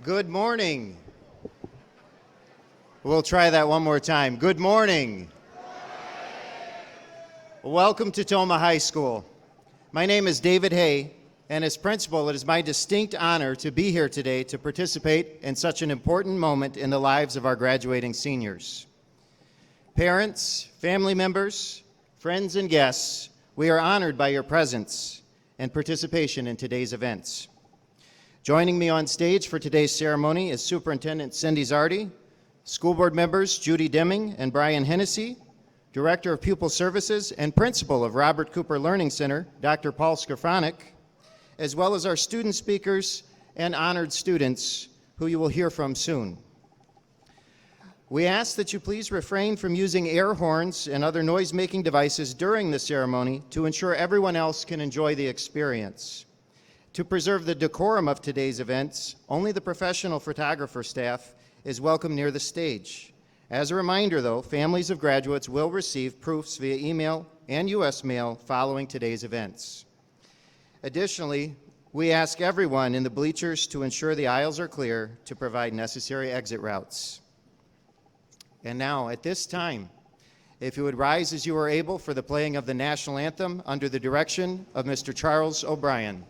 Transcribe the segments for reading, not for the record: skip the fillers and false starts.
Good morning. We'll try that one more time. Good morning. Welcome to Tomah High School. My name is David Hay, and as principal, it is my distinct honor to be here today to participate in such an important moment in the lives of our graduating seniors. Parents, family members, friends, and guests, we are honored by your presence and participation in today's events. Joining me on stage for today's ceremony is Superintendent Cindy Zardi, school board members Judy Deming and Brian Hennessy, Director of Pupil Services and Principal of Robert Cooper Learning Center, Dr. Paul Skirfonic, as well as our student speakers and honored students who you will hear from soon. We ask that you please refrain from using air horns and other noise-making devices during the ceremony to ensure everyone else can enjoy the experience. To preserve the decorum of today's events, only the professional photographer staff is welcome near the stage. As a reminder, though, families of graduates will receive proofs via email and U.S. mail following today's events. Additionally, we ask everyone in the bleachers to ensure the aisles are clear to provide necessary exit routes. And now, at this time, if you would rise as you are able for the playing of the national anthem under the direction of Mr. Charles O'Brien.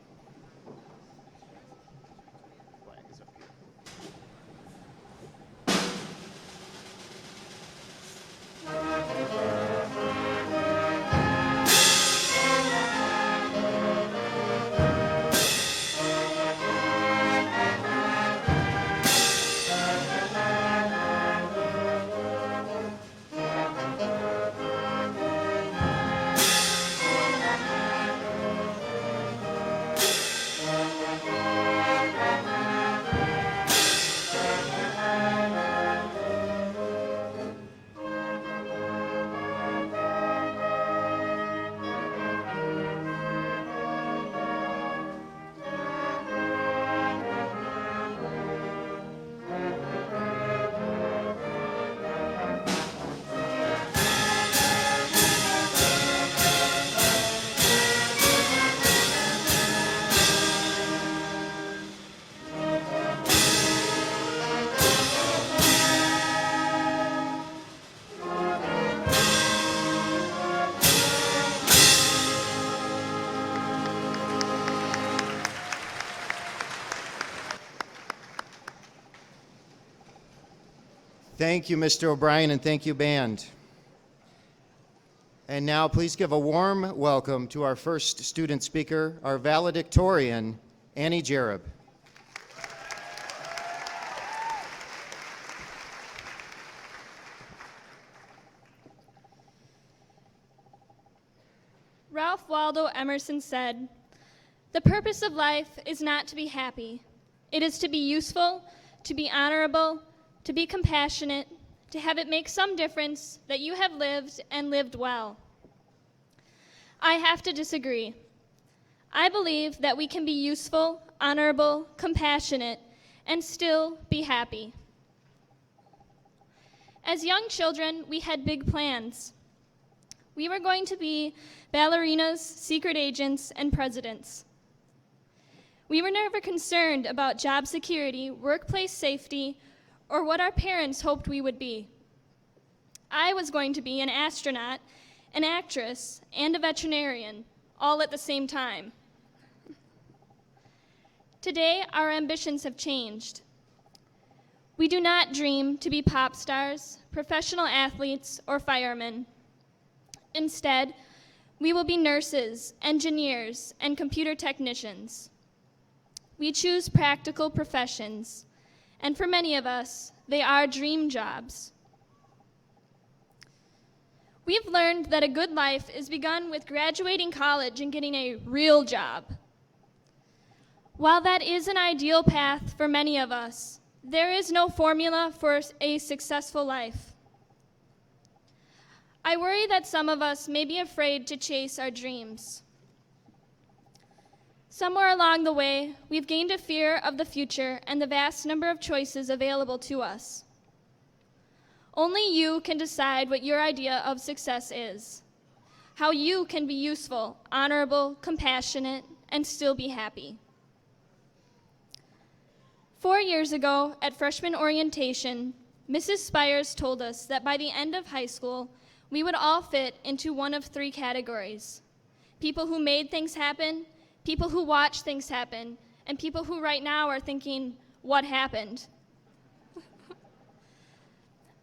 Thank you, Mr. O'Brien, and thank you, band. And now please give a warm welcome to our first student speaker, our valedictorian, Annie Jareb. Ralph Waldo Emerson said, "The purpose of life is not to be happy. It is to be useful, to be honorable, to be compassionate, to have it make some difference that you have lived and lived well." I have to disagree. I believe that we can be useful, honorable, compassionate, and still be happy. As young children, we had big plans. We were going to be ballerinas, secret agents, and presidents. We were never concerned about job security, workplace safety, or what our parents hoped we would be. I was going to be an astronaut, an actress, and a veterinarian, all at the same time. Today, our ambitions have changed. We do not dream to be pop stars, professional athletes, or firemen. Instead, we will be nurses, engineers, and computer technicians. We choose practical professions, and for many of us, they are dream jobs. We've learned that a good life is begun with graduating college and getting a real job. While that is an ideal path for many of us, there is no formula for a successful life. I worry that some of us may be afraid to chase our dreams. Somewhere along the way, we've gained a fear of the future and the vast number of choices available to us. Only you can decide what your idea of success is, how you can be useful, honorable, compassionate, and still be happy. 4 years ago at freshman orientation, Mrs. Spires told us that by the end of high school, we would all fit into one of 3 categories: people who made things happen, people who watch things happen, and people who right now are thinking, what happened?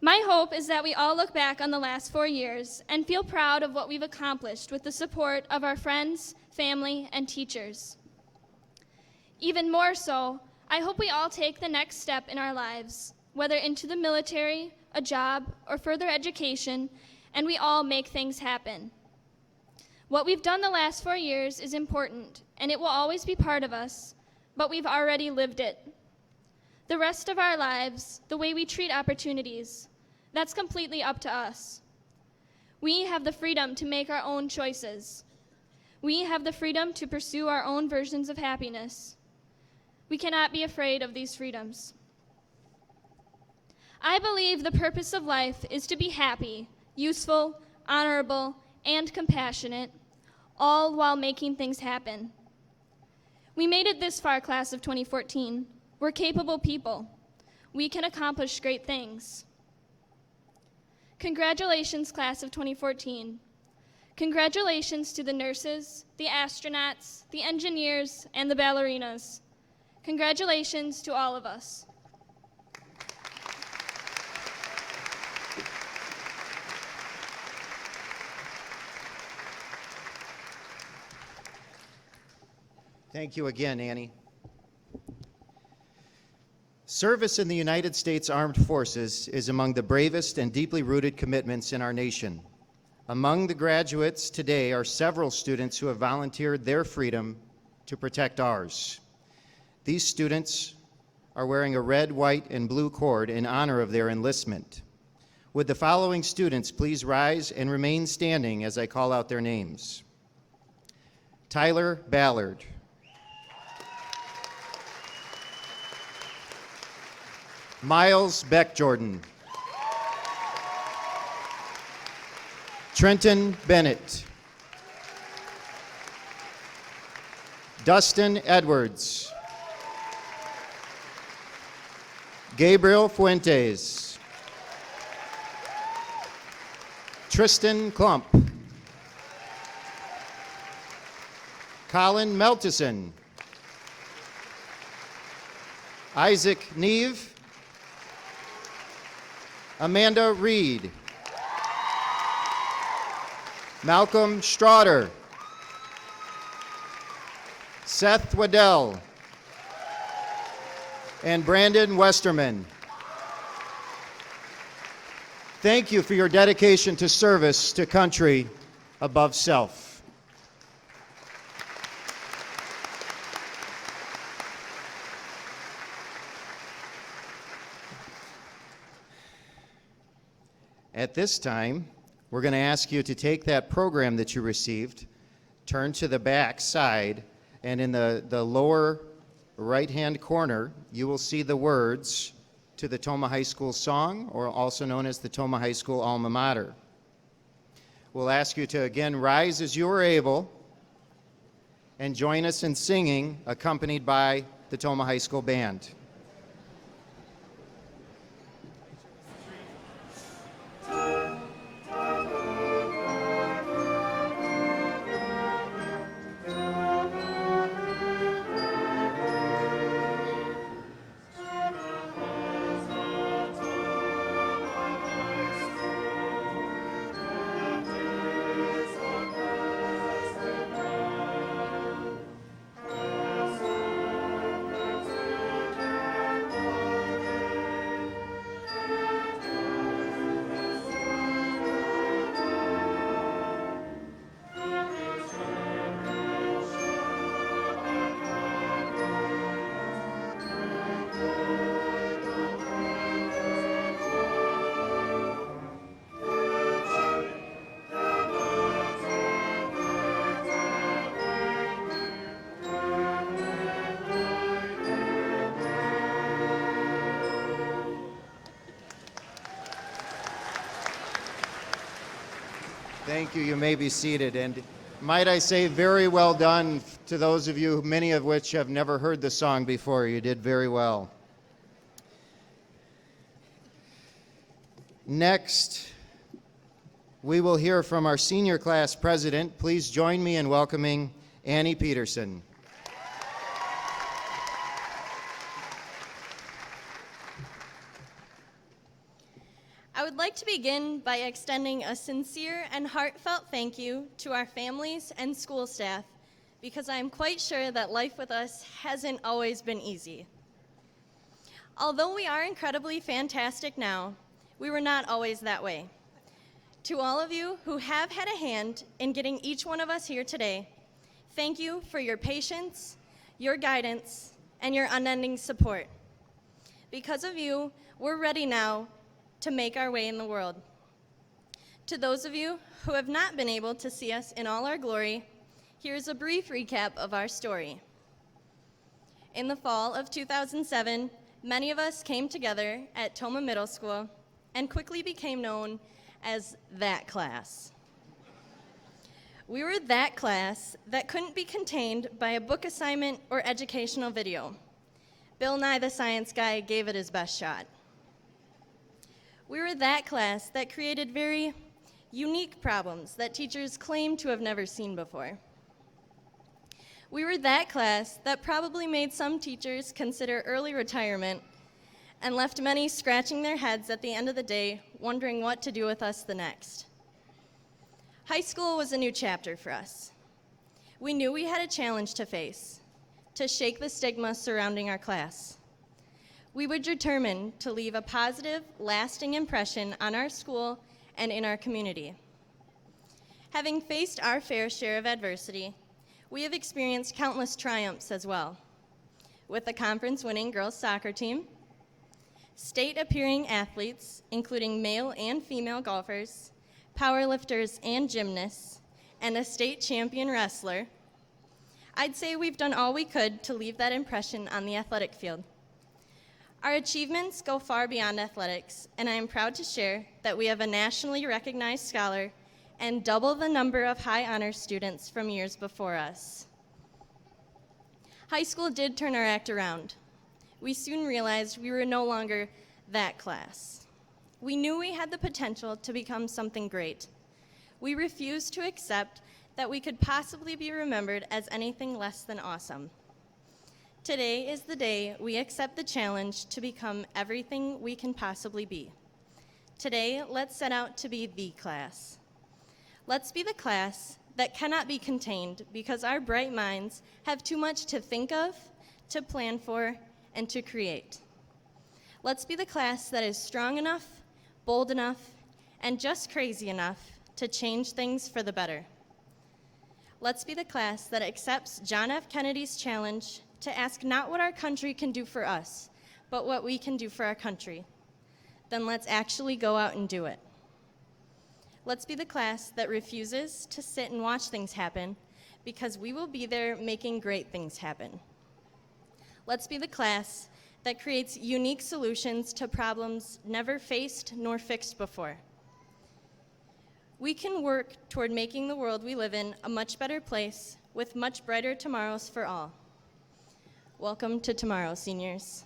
My hope is that we all look back on the last 4 years and feel proud of what we've accomplished with the support of our friends, family, and teachers. Even more so, I hope we all take the next step in our lives, whether into the military, a job, or further education, and we all make things happen. What we've done the last 4 years is important, and it will always be part of us, but we've already lived it. The rest of our lives, the way we treat opportunities, that's completely up to us. We have the freedom to make our own choices. We have the freedom to pursue our own versions of happiness. We cannot be afraid of these freedoms. I believe the purpose of life is to be happy, useful, honorable, and compassionate, all while making things happen. We made it this far, class of 2014. We're capable people. We can accomplish great things. Congratulations, class of 2014. Congratulations to the nurses, the astronauts, the engineers, and the ballerinas. Congratulations to all of us. Thank you again, Annie. Service in the United States Armed Forces is among the bravest and deeply rooted commitments in our nation. Among the graduates today are several students who have volunteered their freedom to protect ours. These students are wearing a red, white, and blue cord in honor of their enlistment. Would the following students please rise and remain standing as I call out their names? Tyler Ballard. Miles Beck-Jordan. Trenton Bennett. Dustin Edwards. Gabriel Fuentes. Tristan Klump. Colin Meltison. Isaac Neve. Amanda Reed. Malcolm Straughter. Seth Waddell. And Brandon Westerman. Thank you for your dedication to service to country above self. At this time, we're going to ask you to take that program that you received, turn to the back side, and in the lower right-hand corner, you will see the words to the Tomah High School song, or also known as the Tomah High School Alma Mater. We'll ask you to again rise as you are able and join us in singing, accompanied by the Tomah High School Band. Thank you. You may be seated. And might I say, very well done to those of you, many of which have never heard the song before. You did very well. Next, we will hear from our senior class president. Please join me in welcoming Annie Peterson. I would like to begin by extending a sincere and heartfelt thank you to our families and school staff, because I am quite sure that life with us hasn't always been easy. Although we are incredibly fantastic now, we were not always that way. To all of you who have had a hand in getting each one of us here today, thank you for your patience, your guidance, and your unending support. Because of you, we're ready now to make our way in the world. To those of you who have not been able to see us in all our glory, here's a brief recap of our story. In the fall of 2007, many of us came together at Tomah Middle School and quickly became known as that class. We were that class that couldn't be contained by a book assignment or educational video. Bill Nye the Science Guy gave it his best shot. We were that class that created very unique problems that teachers claimed to have never seen before. We were that class that probably made some teachers consider early retirement and left many scratching their heads at the end of the day, wondering what to do with us the next. High school was a new chapter for us. We knew we had a challenge to face, to shake the stigma surrounding our class. We were determined to leave a positive, lasting impression on our school and in our community. Having faced our fair share of adversity, we have experienced countless triumphs as well, with the conference-winning girls soccer team, state-appearing athletes, including male and female golfers, powerlifters and gymnasts, and a state champion wrestler. I'd say we've done all we could to leave that impression on the athletic field. Our achievements go far beyond athletics, and I am proud to share that we have a nationally recognized scholar and double the number of high honors students from years before us. High school did turn our act around. We soon realized we were no longer that class. We knew we had the potential to become something great. We refused to accept that we could possibly be remembered as anything less than awesome. Today is the day we accept the challenge to become everything we can possibly be. Today, let's set out to be the class. Let's be the class that cannot be contained because our bright minds have too much to think of, to plan for, and to create. Let's be the class that is strong enough, bold enough, and just crazy enough to change things for the better. Let's be the class that accepts John F. Kennedy's challenge to ask not what our country can do for us, but what we can do for our country. Then let's actually go out and do it. Let's be the class that refuses to sit and watch things happen, because we will be there making great things happen. Let's be the class that creates unique solutions to problems never faced nor fixed before. We can work toward making the world we live in a much better place with much brighter tomorrows for all. Welcome to tomorrow, seniors.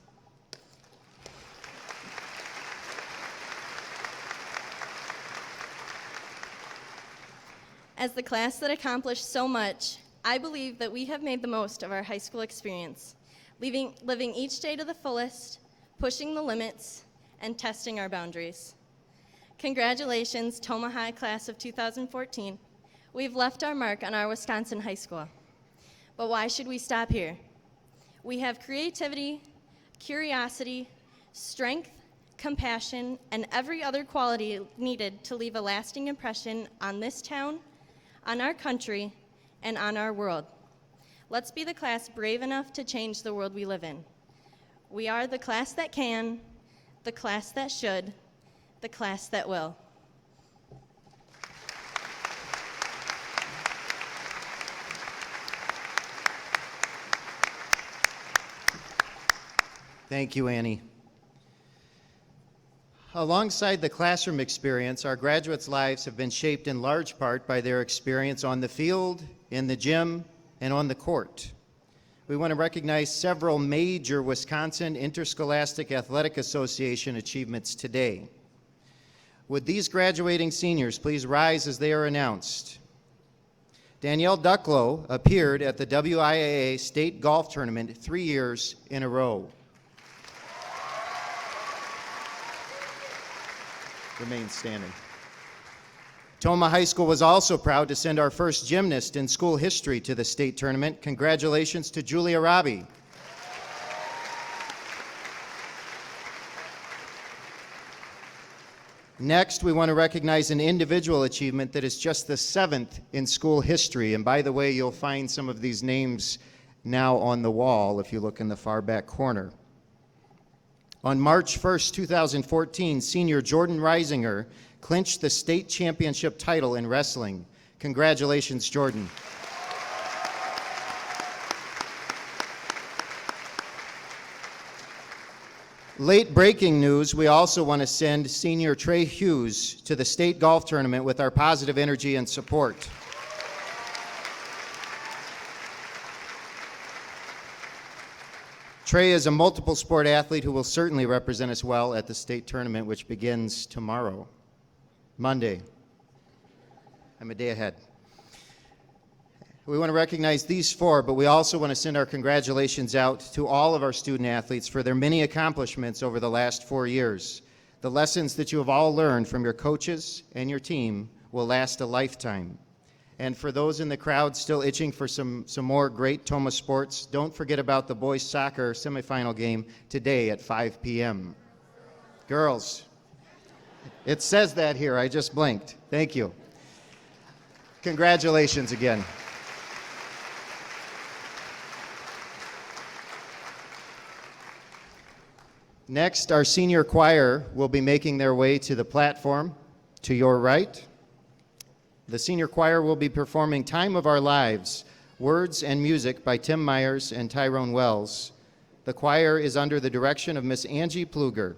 As the class that accomplished so much, I believe that we have made the most of our high school experience, living each day to the fullest, pushing the limits, and testing our boundaries. Congratulations, Tomah High class of 2014. We've left our mark on our Wisconsin high school. But why should we stop here? We have creativity, curiosity, strength, compassion, and every other quality needed to leave a lasting impression on this town, on our country, and on our world. Let's be the class brave enough to change the world we live in. We are the class that can, the class that should, the class that will. Thank you, Annie. Alongside the classroom experience, our graduates' lives have been shaped in large part by their experience on the field, in the gym, and on the court. We want to recognize several major Wisconsin Interscholastic Athletic Association achievements today. Would these graduating seniors please rise as they are announced? Danielle Ducklow appeared at the WIAA State Golf Tournament 3 years in a row. Remain standing. Tomah High School was also proud to send our first gymnast in school history to the state tournament. Congratulations to Julia Robbie. Next, we want to recognize an individual achievement that is just the 7th in school history. And by the way, you'll find some of these names now on the wall if you look in the far back corner. On March 1st, 2014, senior Jordan Reisinger clinched the state championship title in wrestling. Congratulations, Jordan. Late breaking news, we also want to send senior Trey Hughes to the state golf tournament with our positive energy and support. Trey is a multiple sport athlete who will certainly represent us well at the state tournament, which begins tomorrow, Monday. I'm a day ahead. We want to recognize these 4, but we also want to send our congratulations out to all of our student athletes for their many accomplishments over the last 4 years. The lessons that you have all learned from your coaches and your team will last a lifetime. And for those in the crowd still itching for some more great Tomah sports, don't forget about the boys soccer semifinal game today at 5 p.m. Girls, it says that here. I just blinked. Thank you. Congratulations again. Next, our senior choir will be making their way to the platform to your right. The senior choir will be performing Time of Our Lives, words and music by Tim Myers and Tyrone Wells. The choir is under the direction of Miss Angie Pluger.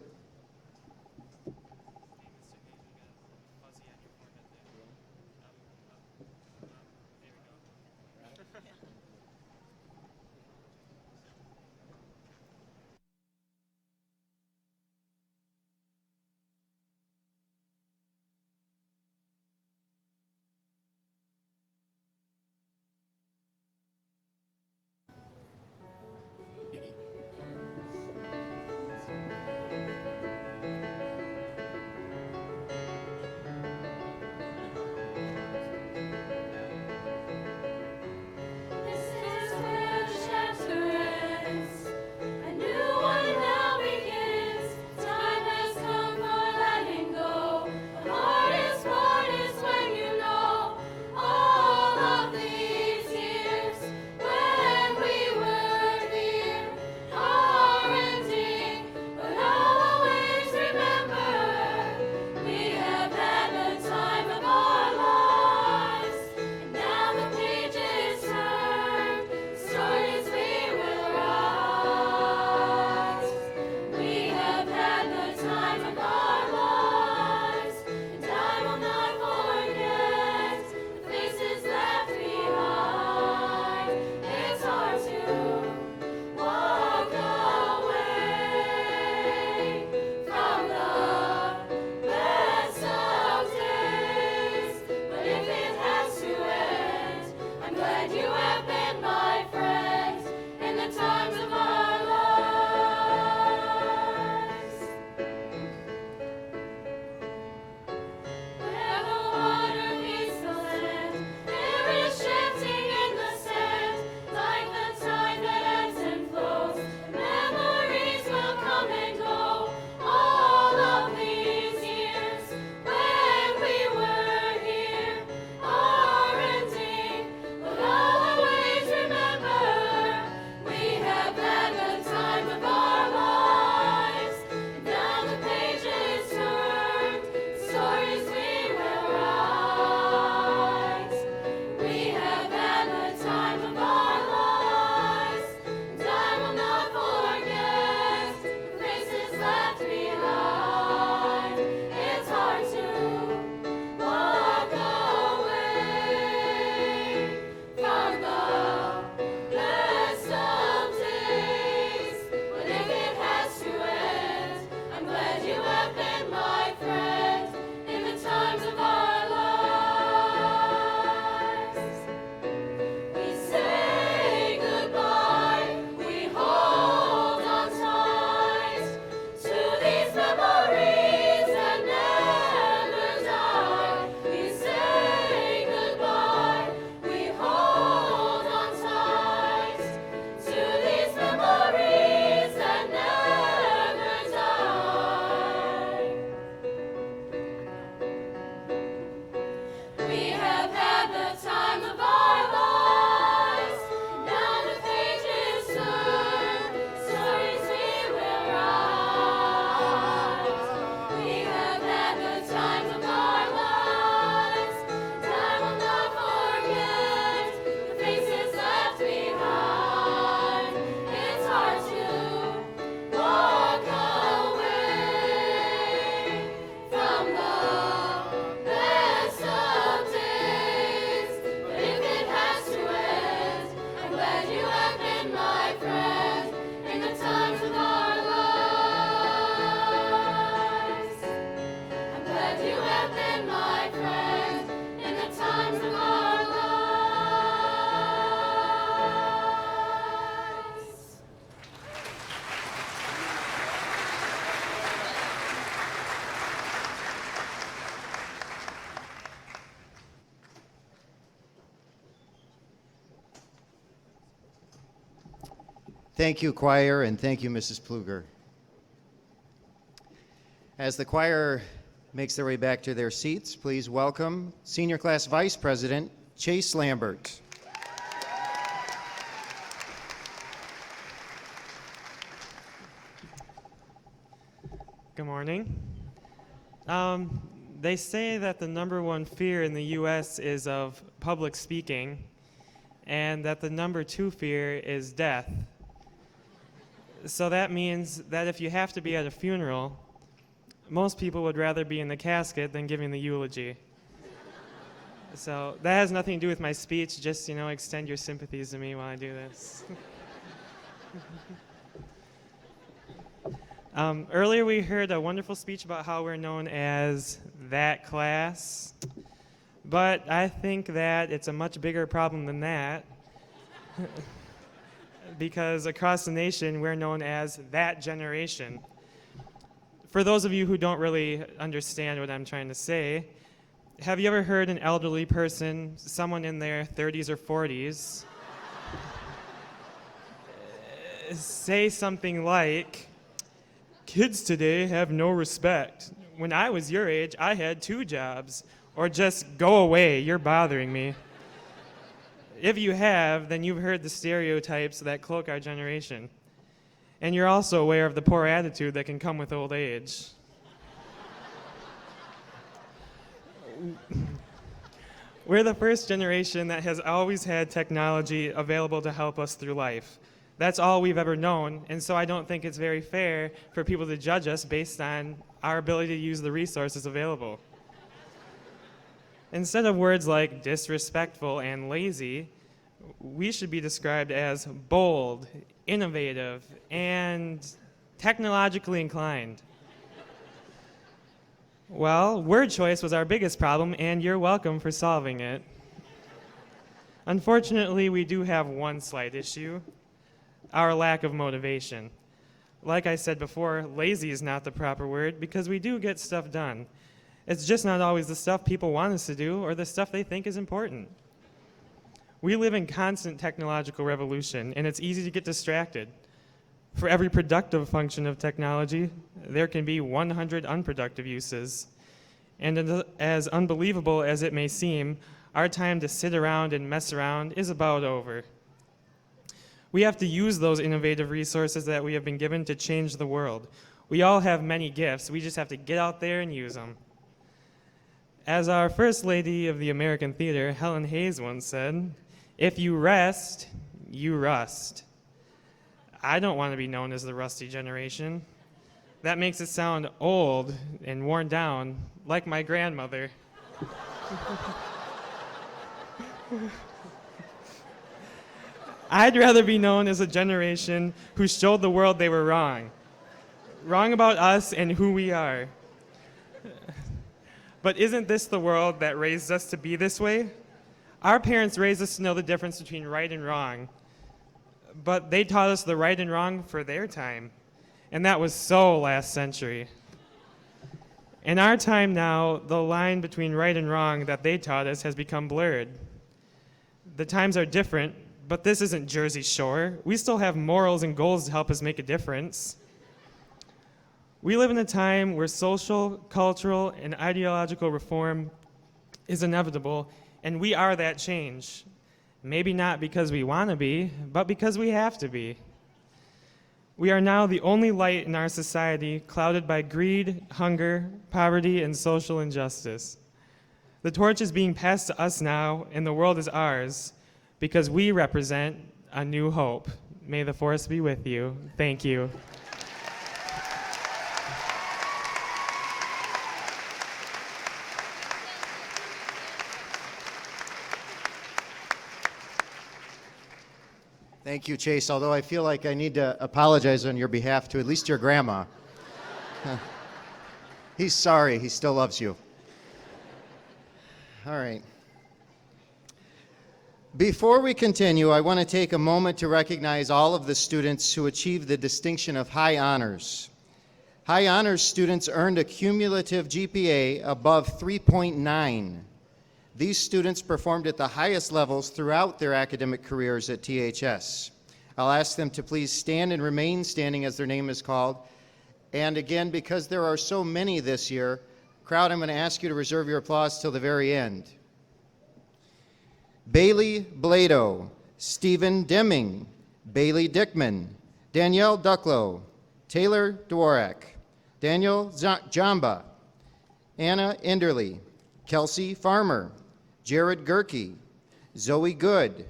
Thank you, choir, and thank you, Mrs. Pluger. As the choir makes their way back to their seats, please welcome Senior Class Vice President Chase Lambert. Good morning. They say that the number one fear in the U.S. is of public speaking, and that the number two fear is death. So that means that if you have to be at a funeral, most people would rather be in the casket than giving the eulogy. So that has nothing to do with my speech, just, extend your sympathies to me while I do this. Earlier we heard a wonderful speech about how we're known as that class, but I think that it's a much bigger problem than that. Because across the nation, we're known as that generation. For those of you who don't really understand what I'm trying to say, have you ever heard an elderly person, someone in their 30s or 40s, say something like, "Kids today have no respect. When I was your age, I had 2 jobs," or just "Go away, you're bothering me"? If you have, then you've heard the stereotypes that cloak our generation. And you're also aware of the poor attitude that can come with old age. We're the first generation that has always had technology available to help us through life. That's all we've ever known, and so I don't think it's very fair for people to judge us based on our ability to use the resources available. Instead of words like disrespectful and lazy, we should be described as bold, innovative, and technologically inclined. Well, word choice was our biggest problem, and you're welcome for solving it. Unfortunately, we do have one slight issue: our lack of motivation. Like I said before, lazy is not the proper word because we do get stuff done. It's just not always the stuff people want us to do or the stuff they think is important. We live in constant technological revolution, and it's easy to get distracted. For every productive function of technology, there can be 100 unproductive uses. And as unbelievable as it may seem, our time to sit around and mess around is about over. We have to use those innovative resources that we have been given to change the world. We all have many gifts. We just have to get out there and use them. As our First Lady of the American Theater, Helen Hayes, once said, "If you rest, you rust." I don't want to be known as the rusty generation. That makes it sound old and worn down, like my grandmother. I'd rather be known as a generation who showed the world they were wrong. Wrong about us and who we are. But isn't this the world that raised us to be this way? Our parents raised us to know the difference between right and wrong. But they taught us the right and wrong for their time. And that was so last century. In our time now, the line between right and wrong that they taught us has become blurred. The times are different, but this isn't Jersey Shore. We still have morals and goals to help us make a difference. We live in a time where social, cultural, and ideological reform is inevitable, and we are that change. Maybe not because we want to be, but because we have to be. We are now the only light in our society clouded by greed, hunger, poverty, and social injustice. The torch is being passed to us now, and the world is ours, because we represent a new hope. May the force be with you. Thank you. Thank you, Chase, although I feel like I need to apologize on your behalf to at least your grandma. He's sorry. He still loves you. All right. Before we continue, I want to take a moment to recognize all of the students who achieved the distinction of high honors. High honors students earned a cumulative GPA above 3.9. These students performed at the highest levels throughout their academic careers at THS. I'll ask them to please stand and remain standing as their name is called. And again, because there are so many this year, crowd, I'm going to ask you to reserve your applause till the very end. Bailey Blado, Stephen Deming, Bailey Dickman, Danielle Ducklow, Taylor Dworak, Daniel Jamba, Anna Enderly, Kelsey Farmer, Jared Gerke, Zoe Good,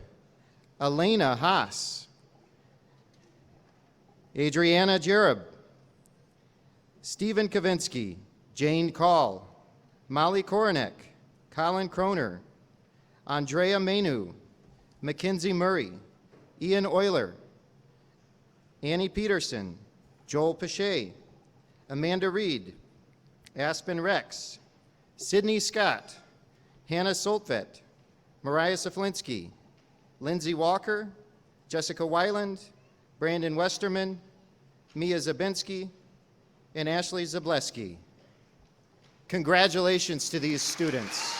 Elena Haas, Adriana Jerub, Stephen Kavinsky, Jane Call, Molly Koronek, Colin Kroner, Andrea Menu, Mackenzie Murray, Ian Euler, Annie Peterson, Joel Pache, Amanda Reed, Aspen Rex, Sydney Scott, Hannah Soltvet, Mariah Saflinsky, Lindsay Walker, Jessica Weiland, Brandon Westerman, Mia Zabinski, and Ashley Zableski. Congratulations to these students.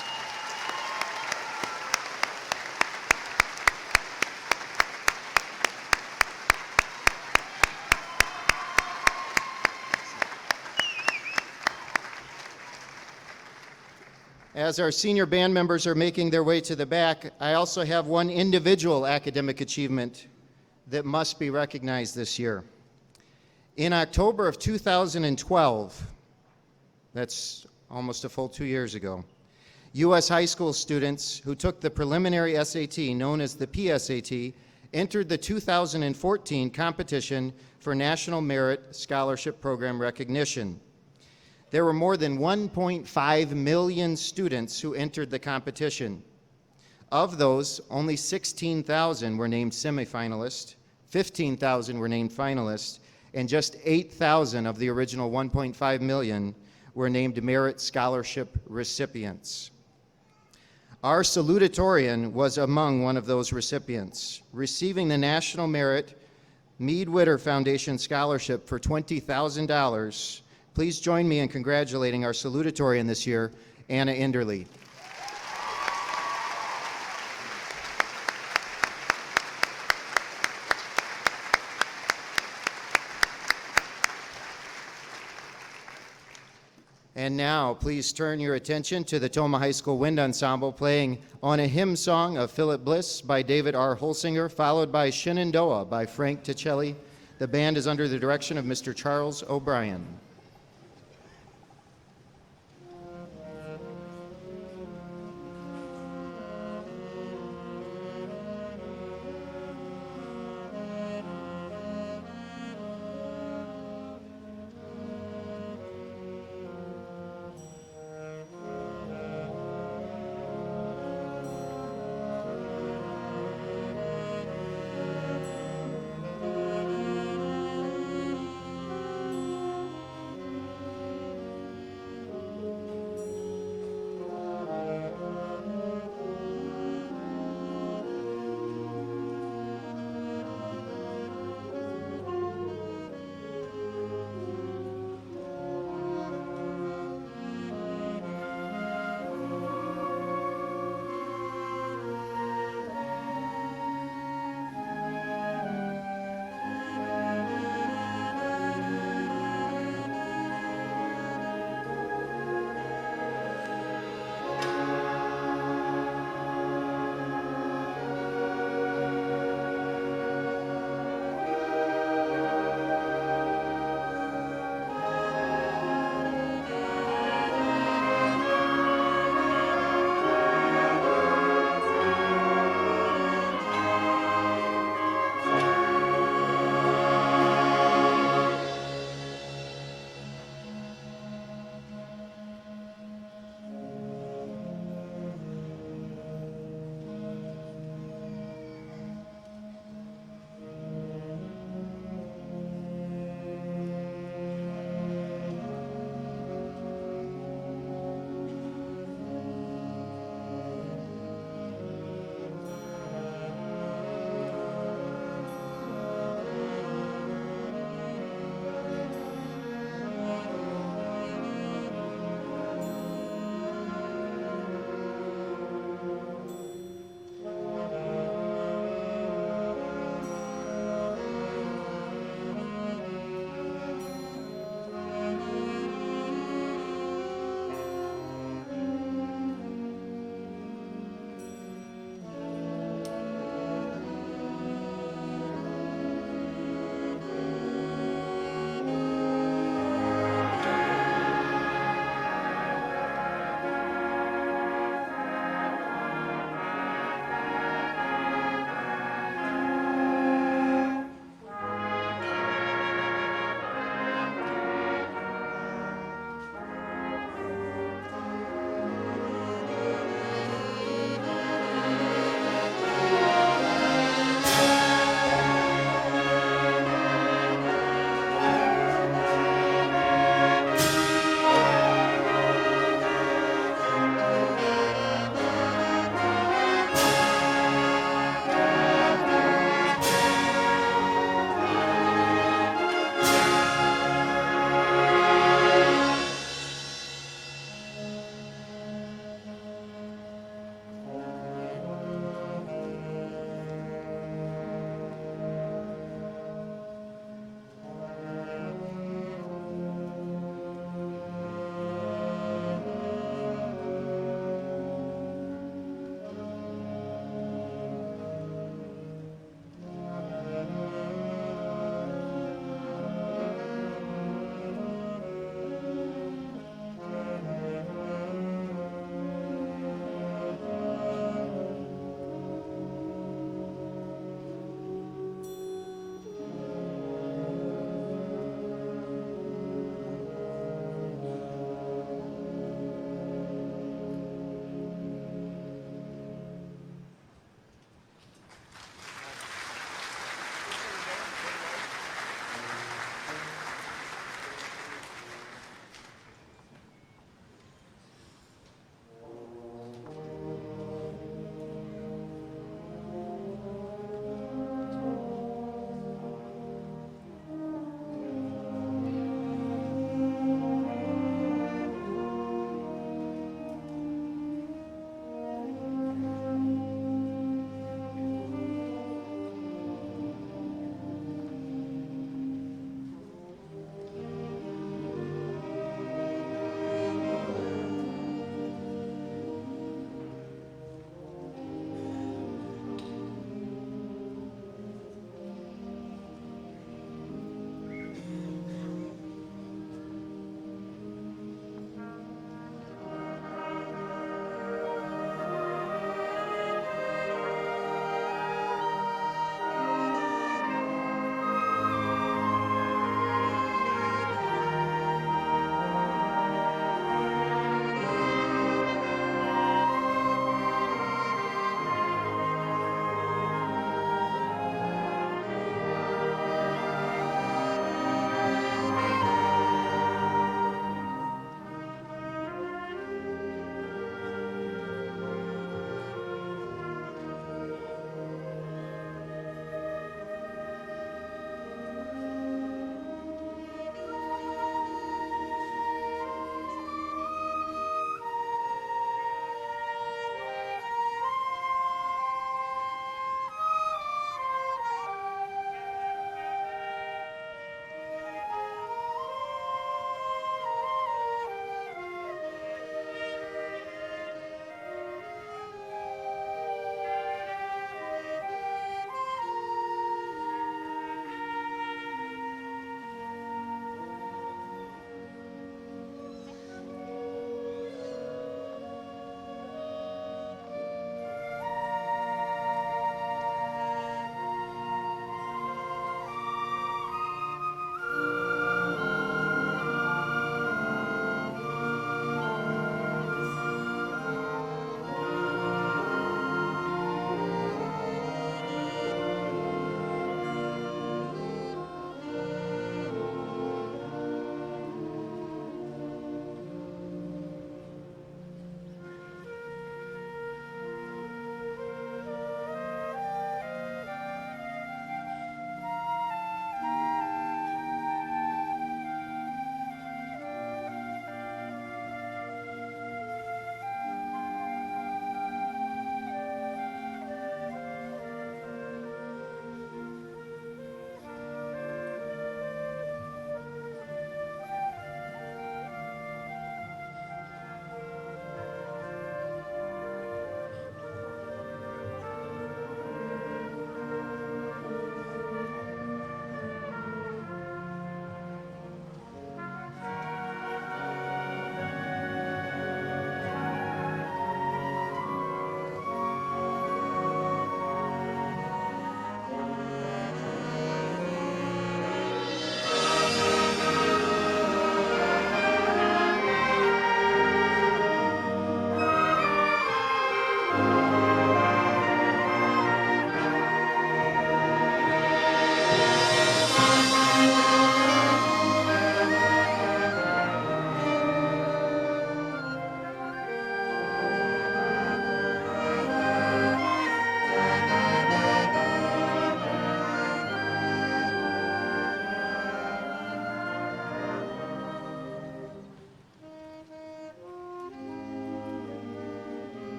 As our senior band members are making their way to the back, I also have one individual academic achievement that must be recognized this year. In October of 2012, that's almost a full 2 years ago, U.S. high school students who took the preliminary SAT, known as the PSAT, entered the 2014 competition for National Merit Scholarship Program recognition. There were more than 1.5 million students who entered the competition. Of those, only 16,000 were named semifinalists, 15,000 were named finalists, and just 8,000 of the original 1.5 million were named merit scholarship recipients. Our salutatorian was among one of those recipients, receiving the National Merit Meade Witter Foundation Scholarship for $20,000. Please join me in congratulating our salutatorian this year, Anna Enderly. And now, please turn your attention to the Tomah High School Wind Ensemble playing On a Hymn Song of Philip Bliss by David R. Holsinger, followed by Shenandoah by Frank Ticelli. The band is under the direction of Mr. Charles O'Brien.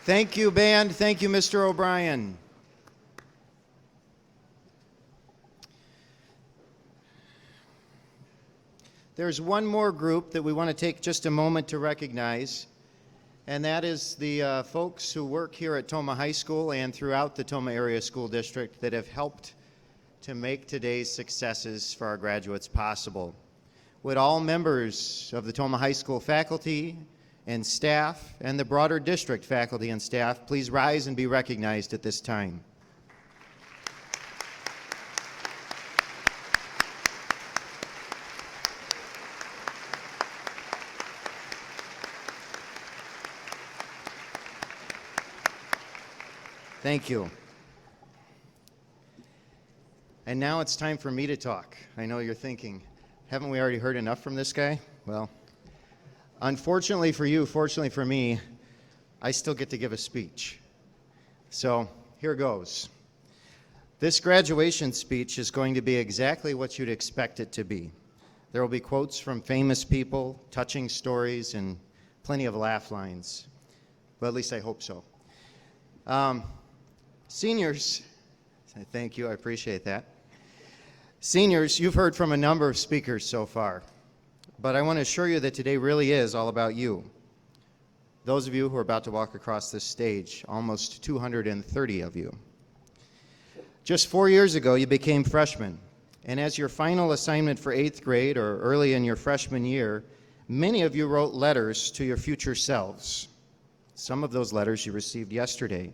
Thank you, band. Thank you, Mr. O'Brien. There's one more group that we want to take just a moment to recognize, and that is the folks who work here at Tomah High School and throughout the Tomah Area School District that have helped to make today's successes for our graduates possible. Would all members of the Tomah High School faculty and staff and the broader district faculty and staff please rise and be recognized at this time. Thank you. And now it's time for me to talk. I know you're thinking, haven't we already heard enough from this guy? Well, unfortunately for you, fortunately for me, I still get to give a speech. So here goes. This graduation speech is going to be exactly what you'd expect it to be. There will be quotes from famous people, touching stories, and plenty of laugh lines. Well, at least I hope so. Seniors, thank you, I appreciate that. Seniors, you've heard from a number of speakers so far, but I want to assure you that today really is all about you. Those of you who are about to walk across this stage, almost 230 of you. Just 4 years ago, you became freshmen, and as your final assignment for 8th grade or early in your freshman year, many of you wrote letters to your future selves. Some of those letters you received yesterday.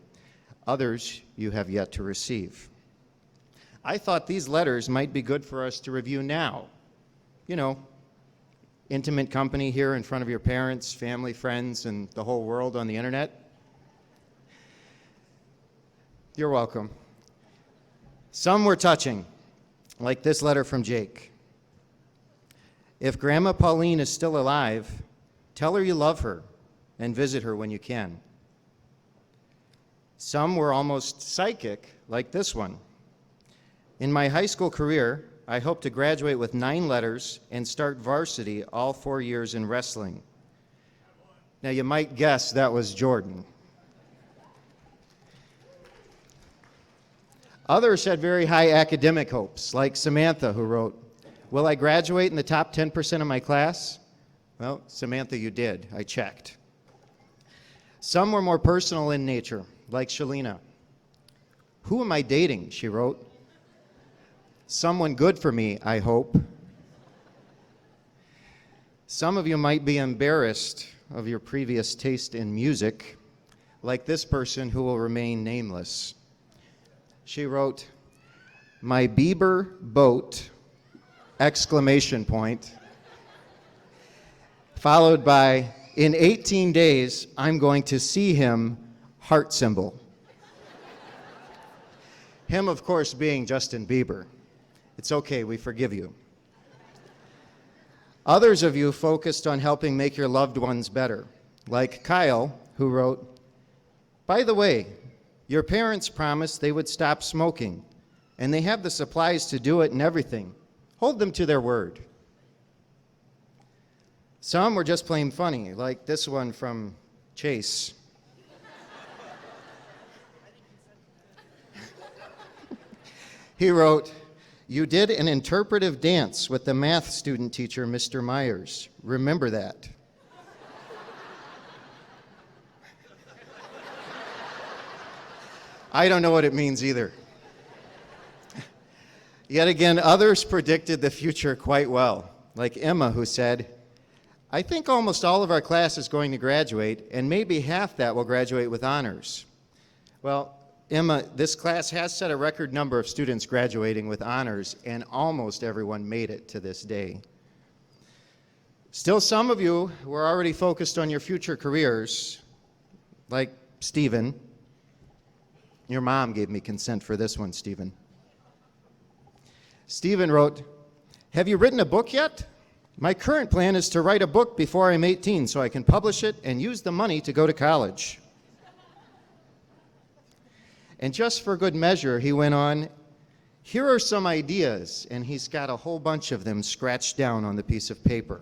Others you have yet to receive. I thought these letters might be good for us to review now. You know, intimate company here in front of your parents, family, friends, and the whole world on the internet. You're welcome. Some were touching, like this letter from Jake. If Grandma Pauline is still alive, tell her you love her and visit her when you can. Some were almost psychic, like this one. In my high school career, I hope to graduate with 9 letters and start varsity all 4 years in wrestling. Now, you might guess that was Jordan. Others had very high academic hopes, like Samantha, who wrote, "Will I graduate in the top 10% of my class?" Well, Samantha, you did. I checked. Some were more personal in nature, like Shalina. "Who am I dating?" she wrote. "Someone good for me, I hope." Some of you might be embarrassed of your previous taste in music, like this person who will remain nameless. She wrote, "My Bieber boat, !" followed by, "In 18 days, I'm going to see him, !" Him, of course, being Justin Bieber. It's okay, we forgive you. Others of you focused on helping make your loved ones better, like Kyle, who wrote, "By the way, your parents promised they would stop smoking, and they have the supplies to do it and everything. Hold them to their word." Some were just plain funny, like this one from Chase. He wrote, "You did an interpretive dance with the math student teacher, Mr. Myers. Remember that." I don't know what it means either. Yet again, others predicted the future quite well, like Emma, who said, "I think almost all of our class is going to graduate, and maybe half that will graduate with honors." Well, Emma, this class has set a record number of students graduating with honors, and almost everyone made it to this day. Still, some of you were already focused on your future careers, like Stephen. Your mom gave me consent for this one, Stephen. Stephen wrote, "Have you written a book yet? My current plan is to write a book before I'm 18 so I can publish it and use the money to go to college." And just for good measure, he went on, "Here are some ideas," and he's got a whole bunch of them scratched down on the piece of paper.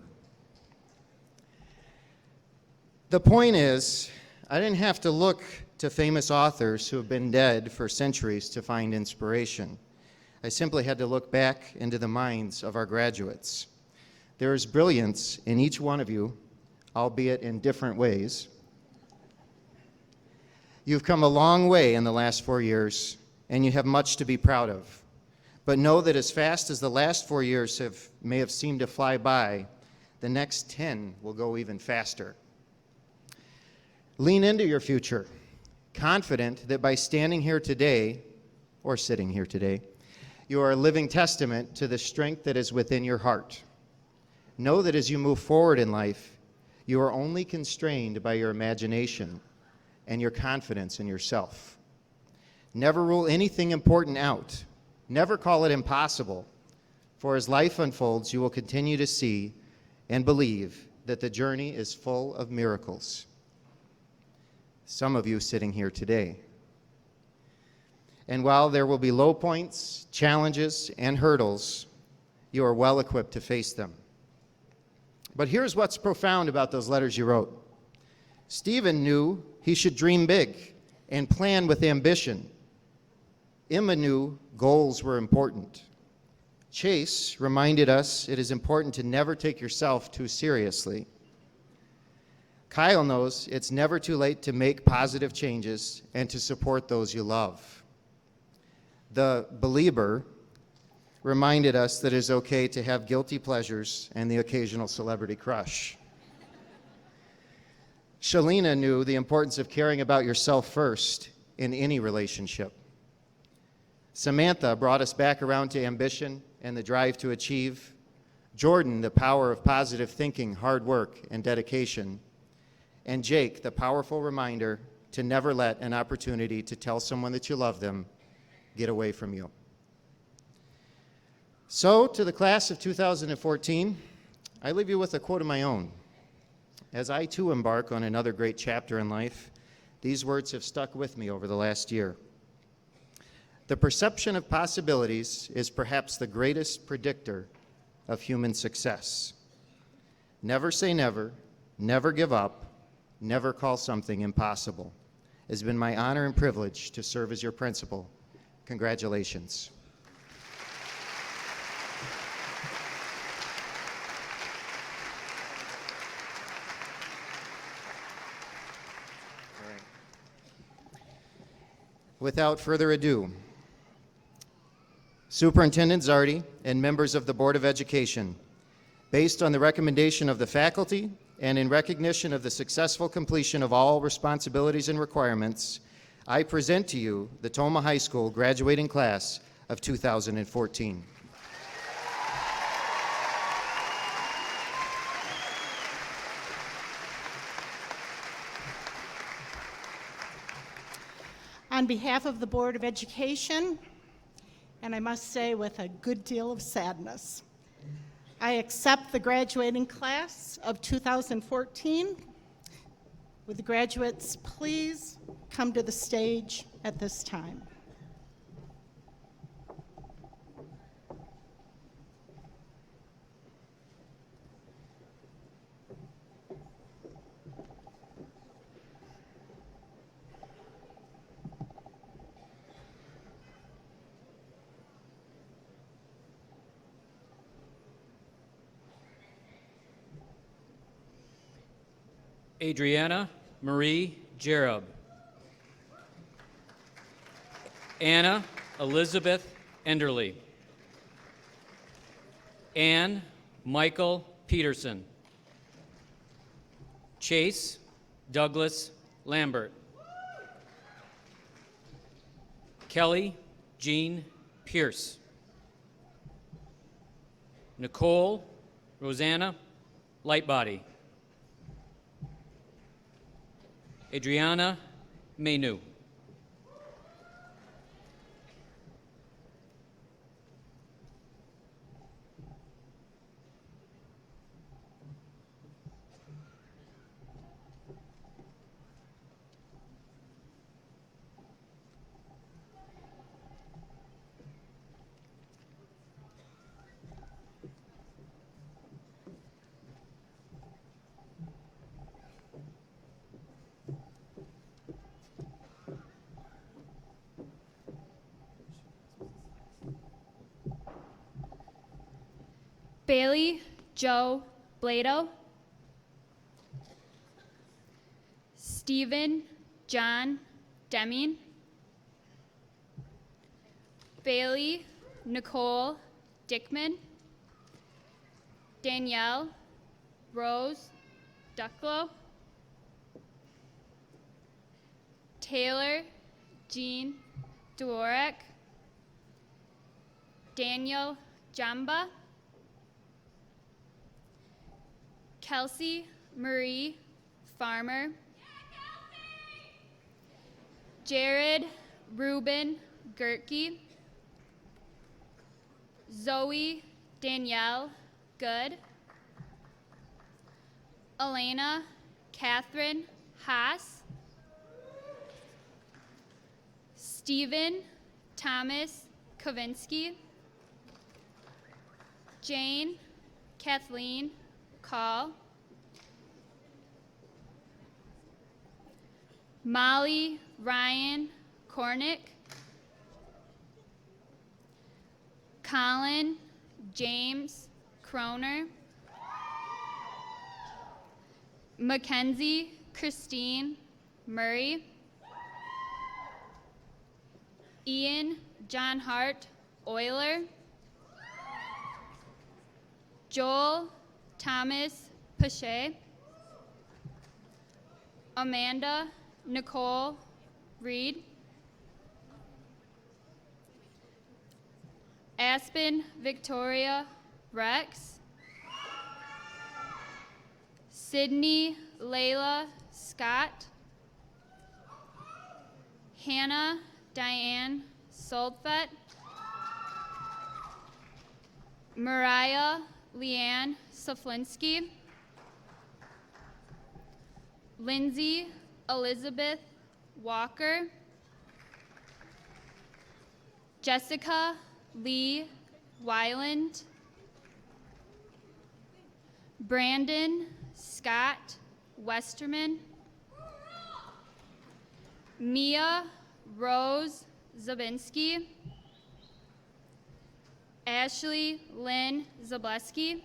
The point is, I didn't have to look to famous authors who have been dead for centuries to find inspiration. I simply had to look back into the minds of our graduates. There is brilliance in each one of you, albeit in different ways. You've come a long way in the last 4 years, and you have much to be proud of. But know that as fast as the last 4 years may have seemed to fly by, the next 10 will go even faster. Lean into your future, confident that by standing here today, or sitting here today, you are a living testament to the strength that is within your heart. Know that as you move forward in life, you are only constrained by your imagination and your confidence in yourself. Never rule anything important out. Never call it impossible, for as life unfolds, you will continue to see and believe that the journey is full of miracles. Some of you sitting here today. And while there will be low points, challenges, and hurdles, you are well equipped to face them. But here's what's profound about those letters you wrote. Stephen knew he should dream big and plan with ambition. Emma knew goals were important. Chase reminded us it is important to never take yourself too seriously. Kyle knows it's never too late to make positive changes and to support those you love. The believer reminded us that it is okay to have guilty pleasures and the occasional celebrity crush. Shalina knew the importance of caring about yourself first in any relationship. Samantha brought us back around to ambition and the drive to achieve. Jordan, the power of positive thinking, hard work, and dedication. And Jake, the powerful reminder to never let an opportunity to tell someone that you love them get away from you. So, to the class of 2014, I leave you with a quote of my own. As I too embark on another great chapter in life, these words have stuck with me over the last year. The perception of possibilities is perhaps the greatest predictor of human success. Never say never, never give up, never call something impossible. It has been my honor and privilege to serve as your principal. Congratulations. All right. Without further ado, Superintendent Zardi and members of the Board of Education, based on the recommendation of the faculty and in recognition of the successful completion of all responsibilities and requirements, I present to you the Tomah High School graduating class of 2014. On behalf of the Board of Education, and I must say with a good deal of sadness, I accept the graduating class of 2014. Would the graduates please come to the stage at this time? Adriana Marie Jerob. Anna Elizabeth Enderly. Ann Michael Peterson. Chase Douglas Lambert. Kelly Jean Pierce. Nicole Rosanna Lightbody. Adriana Menu. Bailey Joe Blado, Stephen John Deming, Bailey Nicole Dickman, Danielle Rose Ducklow, Taylor Jean Dworek, Daniel Jamba, Kelsey Marie Farmer, Jared Ruben Gerke, Zoe Danielle Good, Elena Catherine Haas, Stephen Thomas Kavinsky, Jane Kathleen Call, Molly Ryan Cornick, Colin James Croner, Mackenzie Christine Murray, Ian John Hart Euler, Joel Thomas Pache, Amanda Nicole Reed, Aspen Victoria Rex, Sydney Layla Scott, Hannah Diane Soldfet, Mariah Leanne Saflinsky, Lindsay Elizabeth Walker, Jessica Lee Wyland, Brandon Scott Westerman, Mia Rose Zabinski, Ashley Lynn Zableski,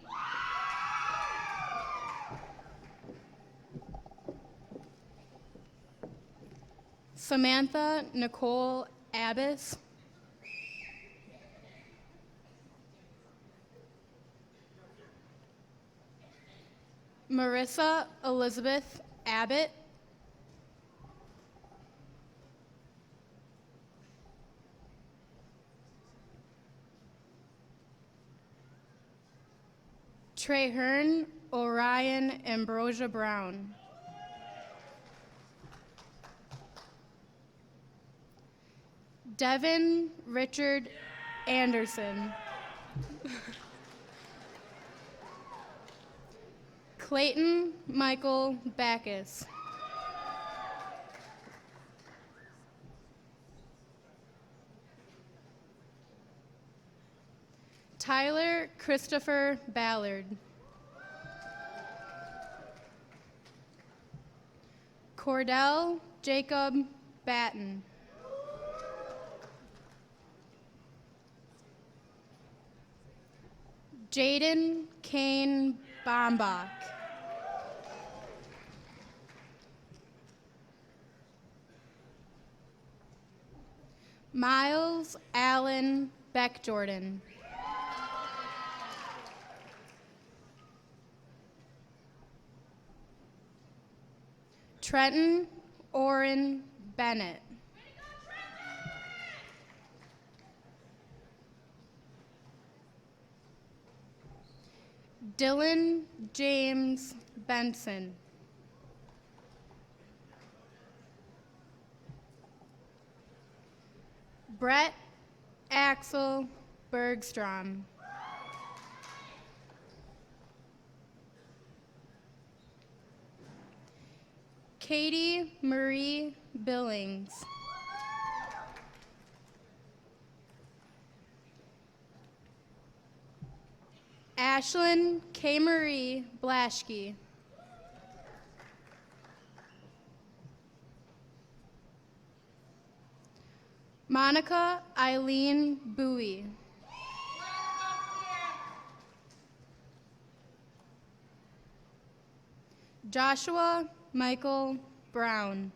Samantha Nicole Abbas, Marissa Elizabeth Abbott, Trahern Orion Ambrosia Brown, Devin Richard Anderson, Clayton Michael Backus, Tyler Christopher Ballard, Cordell Jacob Batten, Jaden Kane Bombach, Miles Allen Beck-Jordan, Trenton Orrin Bennett, Dylan James Benson, Brett Axel Bergstrom, Katie Marie Billings, Ashlyn K. Marie Blaschke, Monica Eileen Bowie, Joshua Michael Brown.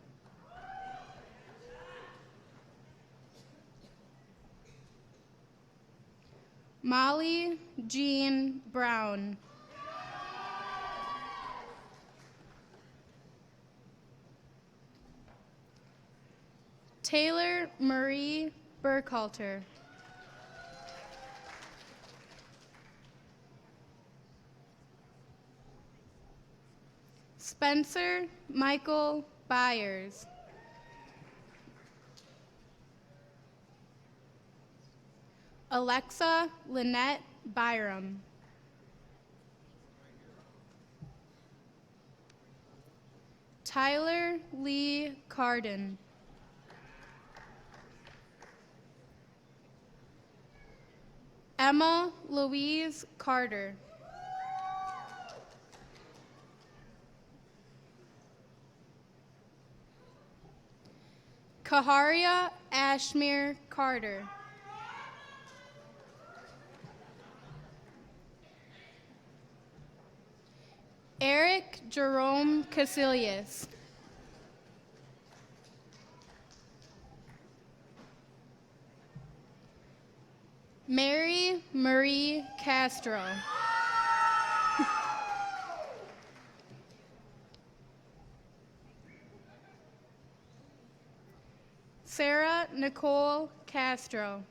Molly Jean Brown. Taylor Marie Burkhalter. Spencer Michael Byers. Alexa Lynette Byram. Tyler Lee Carden. Emma Louise Carter. Kaharia Ashmere Carter. Eric Jerome Casillas. Mary Marie Castro. Sarah Nicole Castro.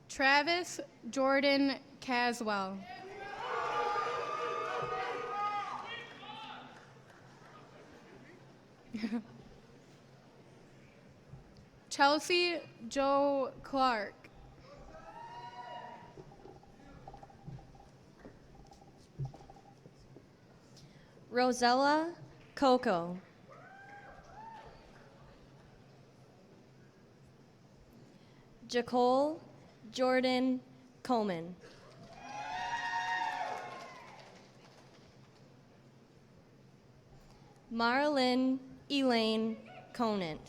Travis Jordan Caswell. Chelsea Joe Clark. Rosella Coco. Jacole Jordan Coleman. Marlyn Elaine Conant.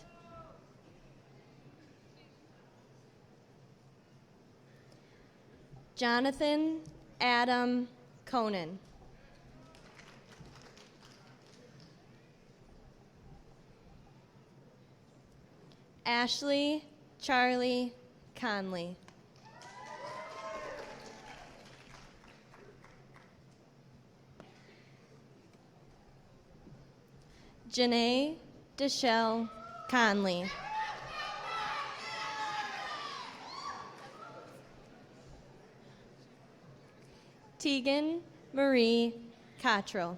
Jonathan Adam Conan. Ashley Charlie Conley. Janae Deshelle Conley. Tegan Marie Cottrell.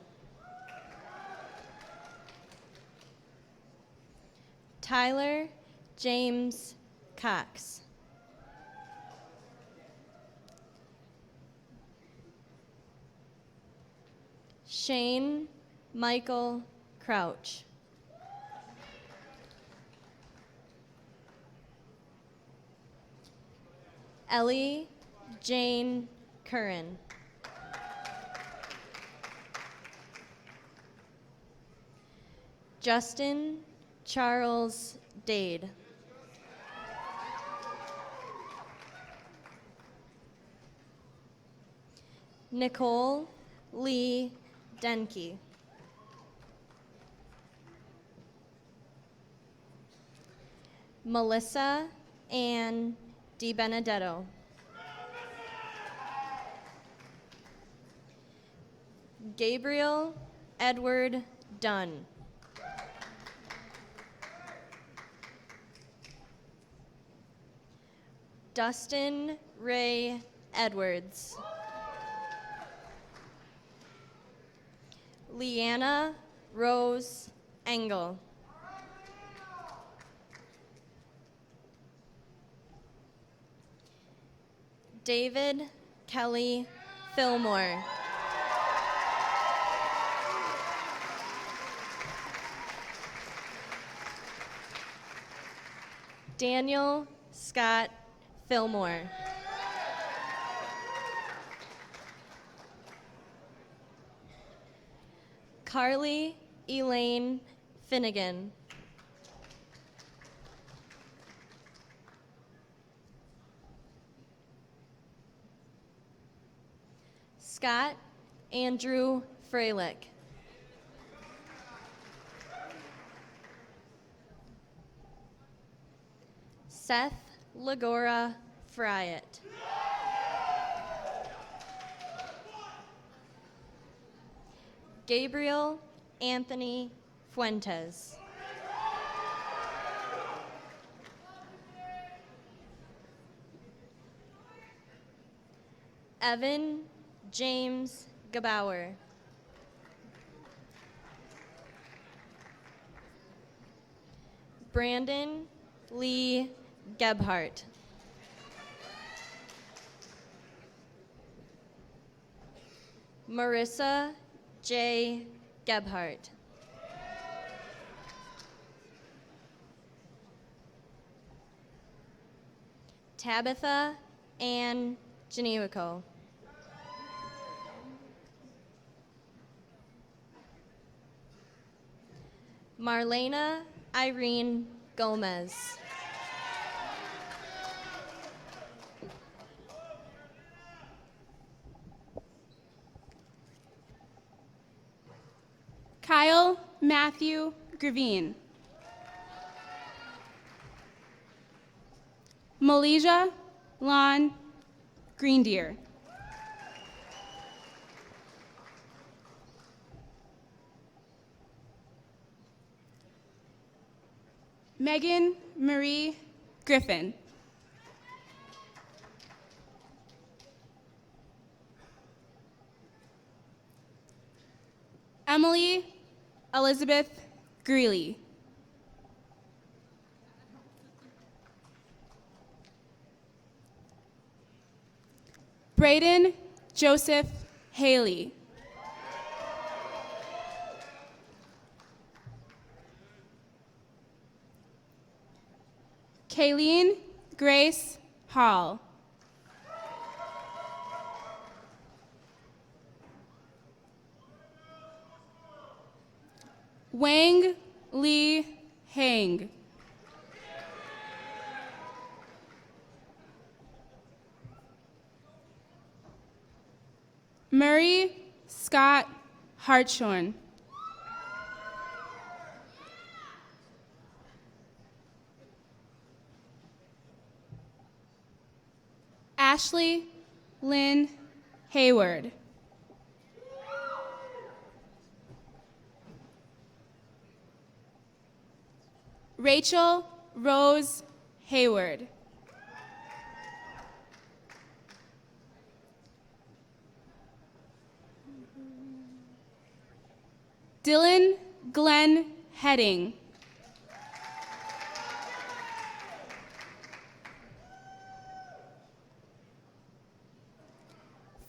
Tyler James Cox. Shane Michael Crouch. Ellie Jane Curran. Justin Charles Dade. Nicole Lee Denke. Melissa Ann DiBenedetto. Gabriel Edward Dunn. Dustin Ray Edwards. Leanna Rose Engel. David Kelly Fillmore. Daniel Scott Fillmore. Carly Elaine Finnegan. Scott Andrew Freilich. Seth Lagora Friat. Gabriel Anthony Fuentes. Evan James Gebauer. Brandon Lee Gebhardt. Marissa J. Gebhardt. Tabitha Ann Genewico. Marlena Irene Gomez. Kyle Matthew Gravine. Malaysia Lon Greendeer. Megan Marie Griffin. Emily Elizabeth Greeley. Braden Joseph Haley. Kayleen Grace Hall. Wang Li Hang. Murray Scott Hartshorn. Ashley Lynn Hayward. Rachel Rose Hayward. Dylan Glenn Heading.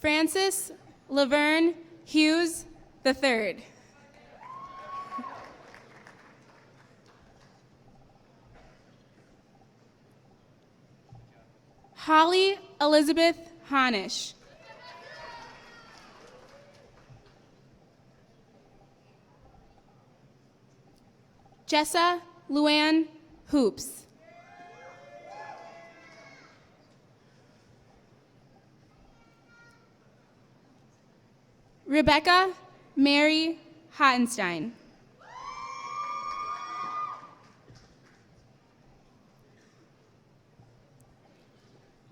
Francis Laverne Hughes III. Holly Elizabeth Honish. Jessa Luann Hoops. Rebecca Mary Hottenstein.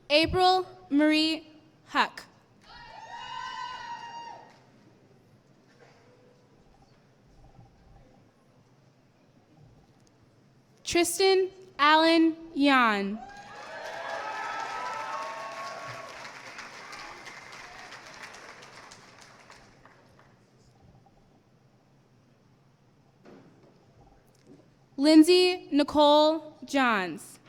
April Marie Huck. Tristan Allen Yan. Lindsay Nicole Johns.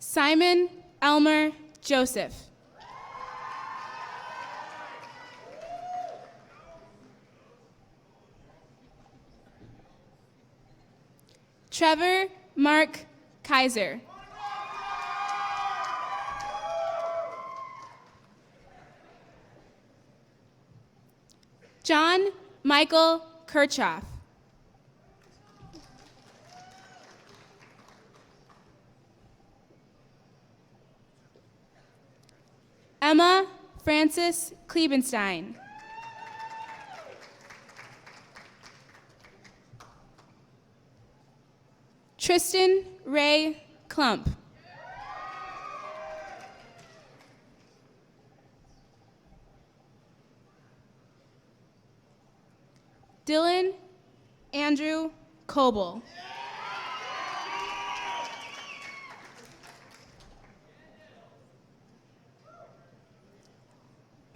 Simon Elmer Joseph. Trevor Mark Kaiser. John Michael Kirchhoff. Emma Frances Klebenstein. Tristan Ray Klump. Dylan Andrew Coble.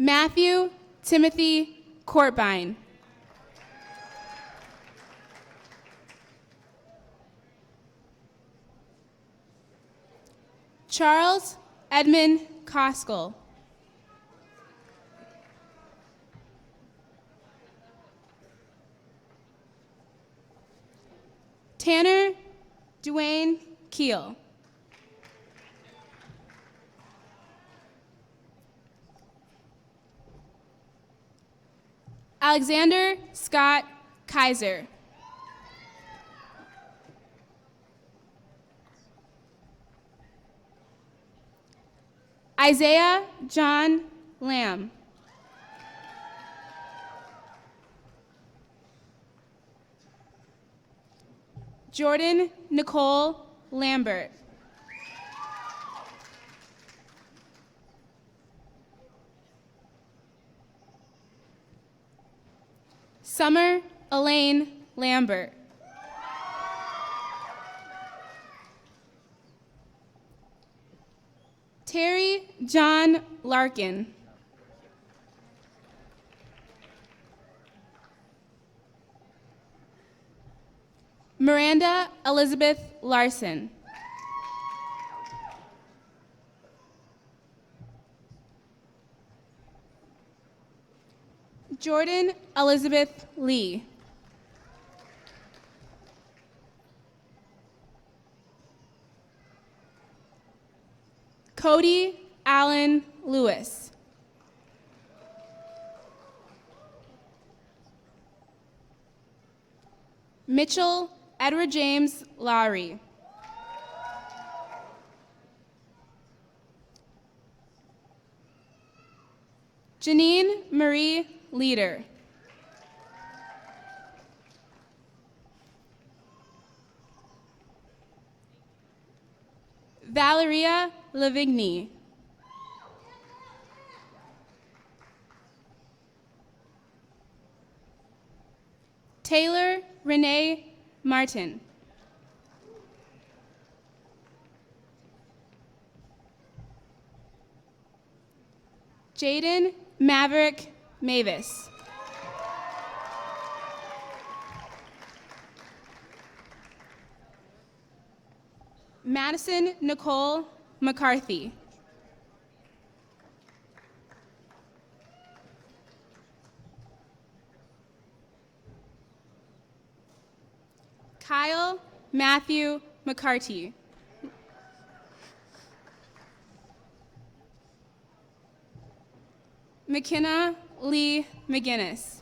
Matthew Timothy Courtbine. Charles Edmund Koskell. Tanner Dwayne Keel. Alexander Scott Kaiser. Isaiah John Lamb. Jordan Nicole Lambert. Summer Elaine Lambert. Terry John Larkin. Miranda Elizabeth Larson. Jordan Elizabeth Lee. Cody Allen Lewis. Mitchell Edward James Lowry. Janine Marie Leader. Valeria Lavigny. Taylor Renee Martin. Jaden Maverick Mavis. Madison Nicole McCarthy. Kyle Matthew McCarty. McKenna Lee McGinnis.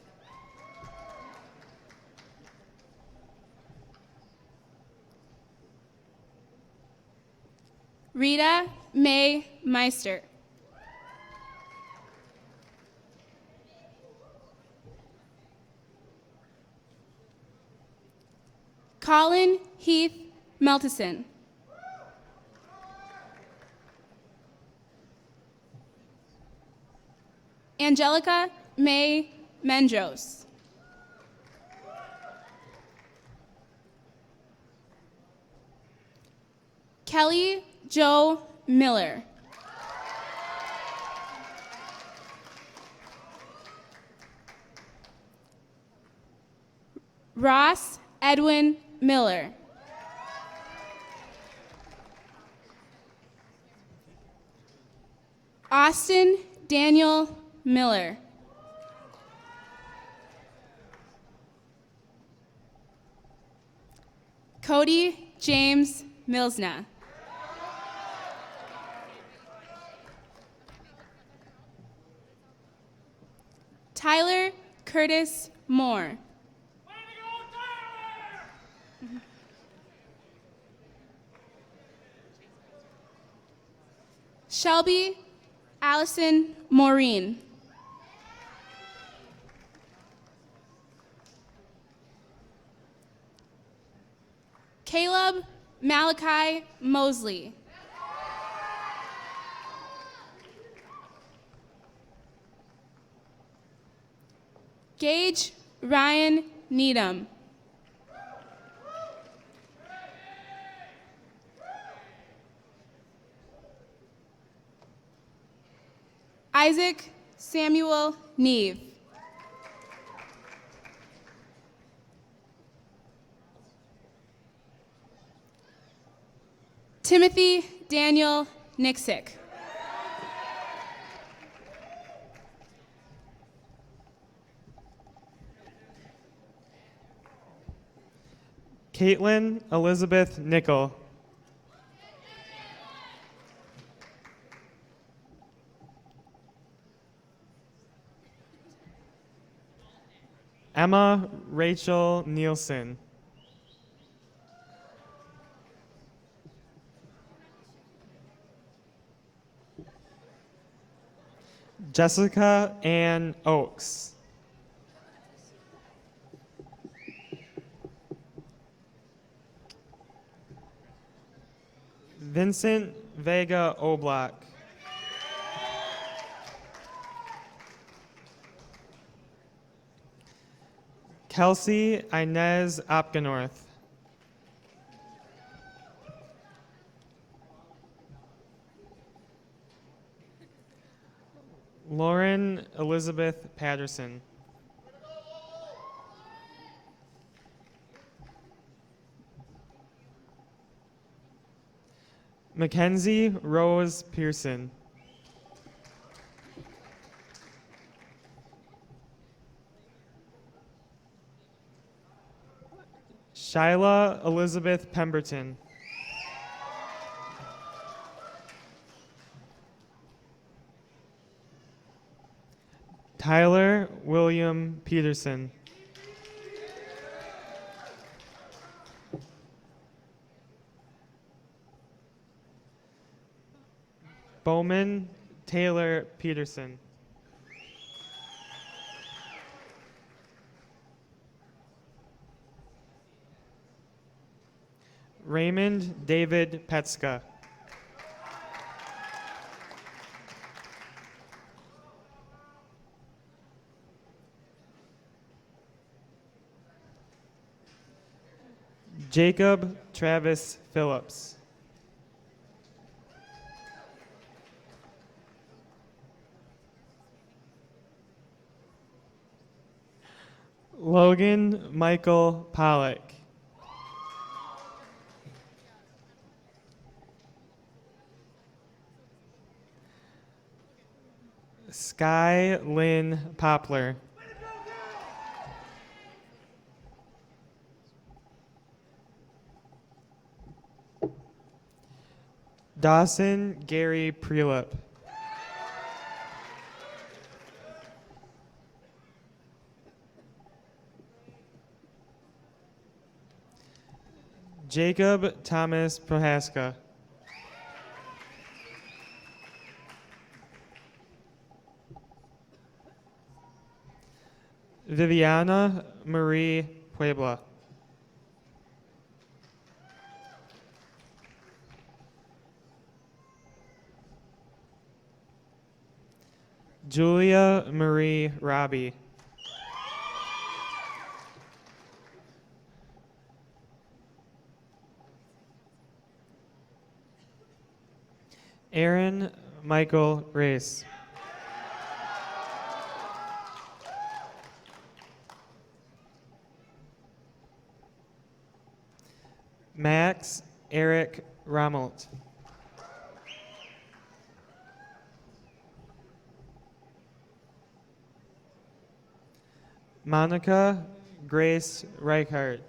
Rita Mae Meister. Colin Heath Meltison. Angelica May Mendros. Kelly Joe Miller. Ross Edwin Miller. Austin Daniel Miller. Cody James Milsna. Tyler Curtis Moore. Shelby Allison Maureen. Caleb Malachi Mosley. Gage Ryan Needham. Isaac Samuel Neve. Timothy Daniel Nixick. Caitlin Elizabeth Nickel. Emma Rachel Nielsen. Jessica Ann Oakes. Vincent Vega Oblak. Kelsey Inez Opgenorth. Lauren Elizabeth Patterson. Mackenzie Rose Pearson. Shyla Elizabeth Pemberton. Tyler William Peterson. Bowman Taylor Peterson. Raymond David Petska. Jacob Travis Phillips. Logan Michael Pollock. Sky Lynn Poplar. Dawson Gary Prelip. Jacob Thomas Prohaska. Viviana Marie Puebla. Julia Marie Robbie. Aaron Michael Race. Max Eric Rammelt. Monica Grace Reichart.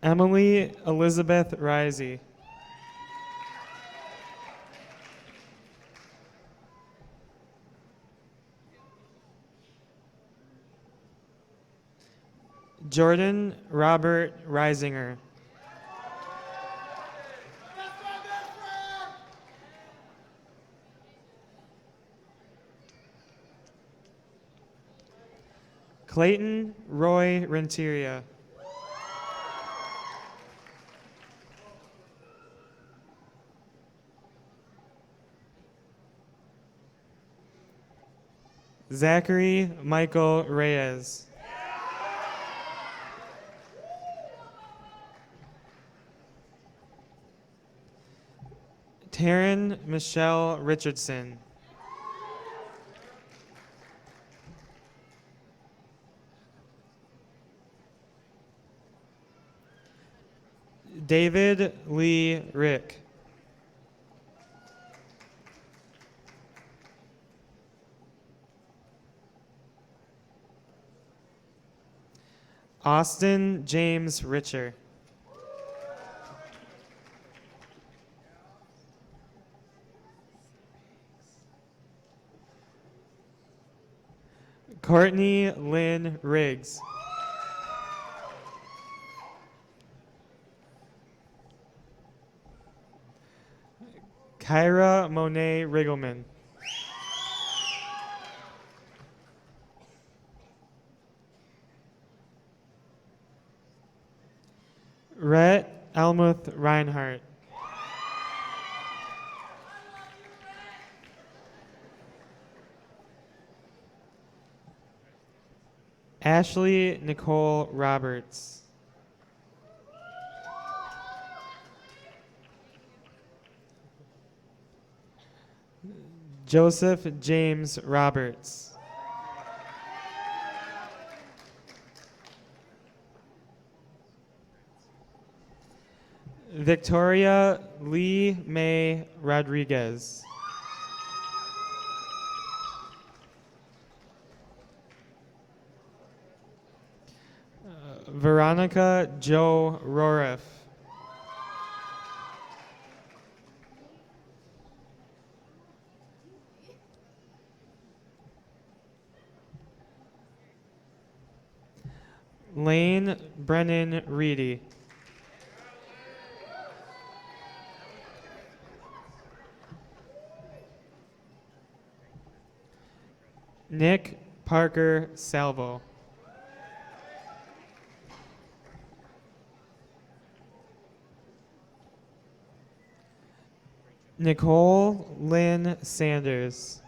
Emily Elizabeth Risey. Jordan Robert Reisinger. Clayton Roy Renteria. Zachary Michael Reyes. Taryn Michelle Richardson. David Lee Rick. Austin James Richer. Courtney Lynn Riggs. Kyra Monet Riggleman. Rhett Elmuth Reinhardt. Ashley Nicole Roberts. Joseph James Roberts. Victoria Lee May Rodriguez. Veronica Joe Roriff. Lane Brennan Reedy. Nick Parker Salvo. Nicole Lynn Sanders.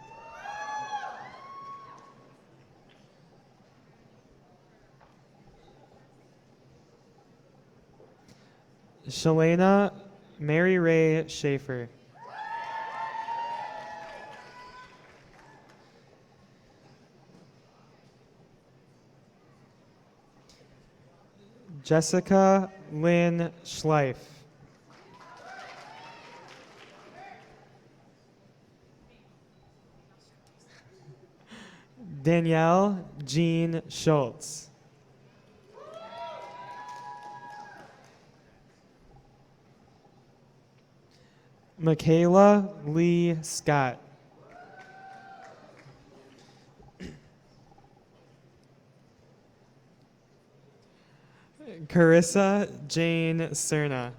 Shalana Mary Ray Schaefer. Jessica Lynn Schleif. Danielle Jean Schultz. Michaela Lee Scott. Carissa Jane Cerna.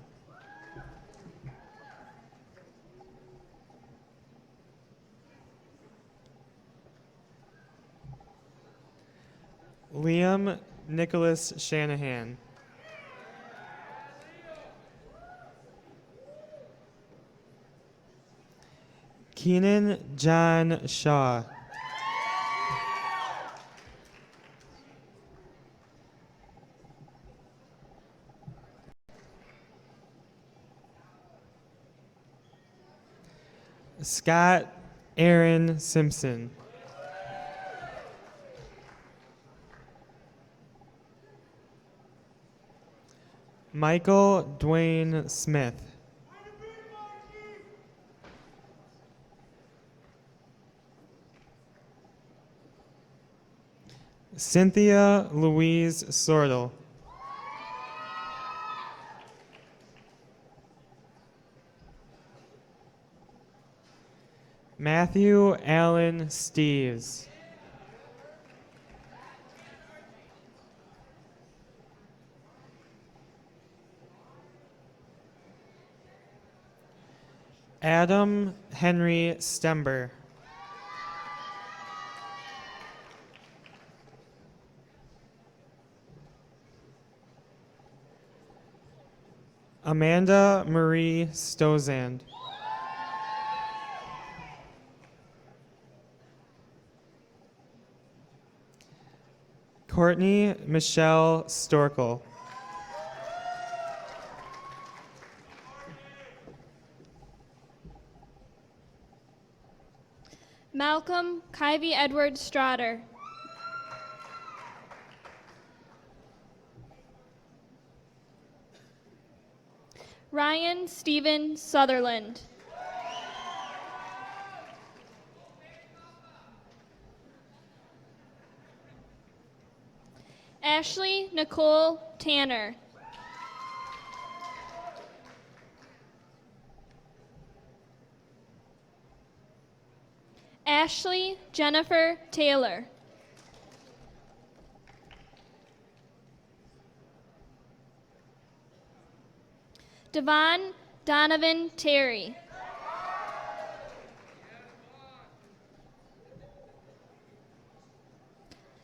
Liam Nicholas Shanahan. Keenan John Shaw. Scott Aaron Simpson. Michael Dwayne Smith. Cynthia Louise Sordel. Matthew Allen Steves. Adam Henry Stember. Amanda Marie Stozand. Courtney Michelle Storkel. Malcolm Kyvie Edward Strader. Ryan Stephen Sutherland. Ashley Nicole Tanner. Ashley Jennifer Taylor. Devon Donovan Terry.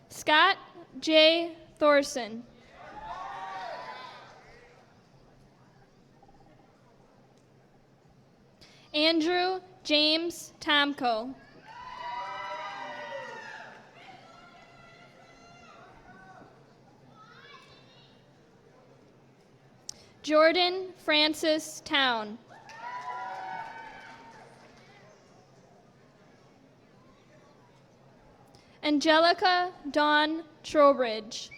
Scott J. Thorson. Andrew James Tomko. Jordan Francis Town. Angelica Dawn Trowbridge.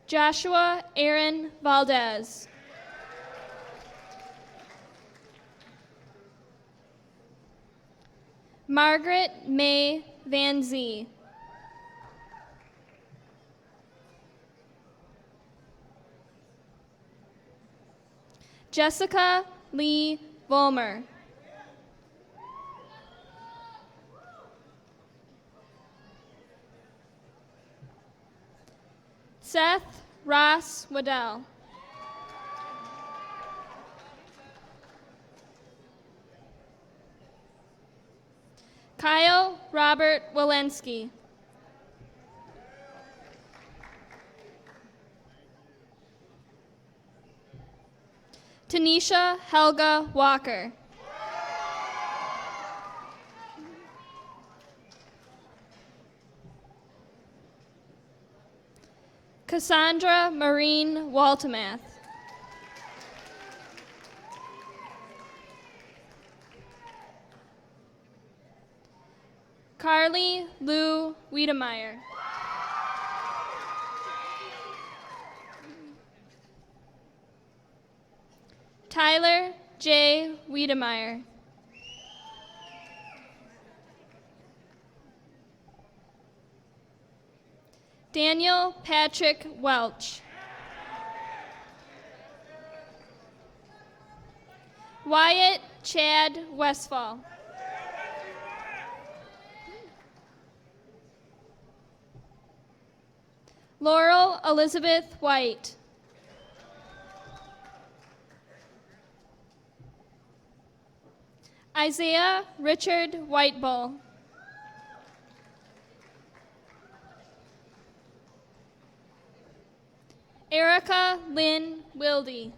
Joshua Aaron Valdez. Margaret May Van Zee. Jessica Lee Volmer. Seth Ross Waddell. Kyle Robert Walensky. Tanisha Helga Walker. Cassandra Marine Waltemath. Carly Lou Wiedemeyer. Tyler J. Wiedemeyer. Daniel Patrick Welch. Wyatt Chad Westfall. Laurel Elizabeth White. Isaiah Richard Whitebull. Erica Lynn Wilde.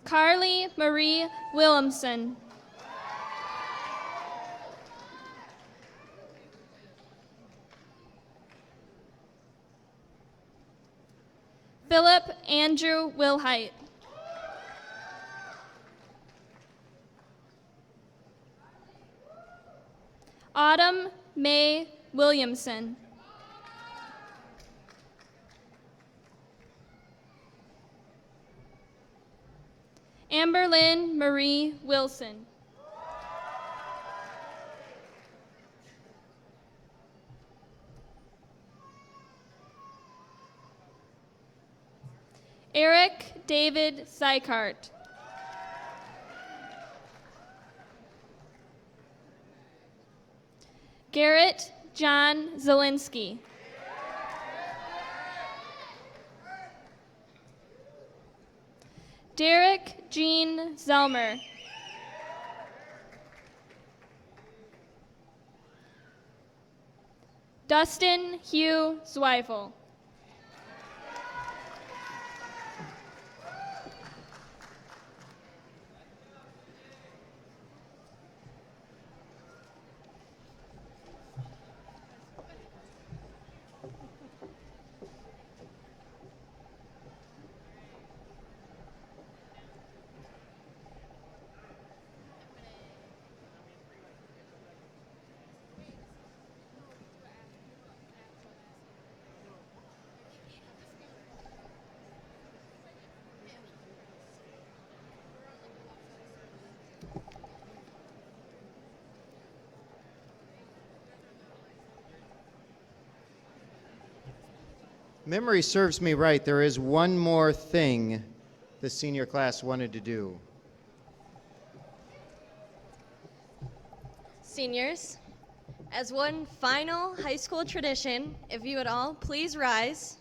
Carly Marie Williamson. Philip Andrew Wilhite. Autumn May Williamson. Amberlyn Marie Wilson. Eric David Sykart. Garrett John Zielinski. Derek Jean Zelmer. Dustin Hugh Zweifel. Memory serves me right. There is one more thing the senior class wanted to do. Seniors, as one final high school tradition, if you would all please rise.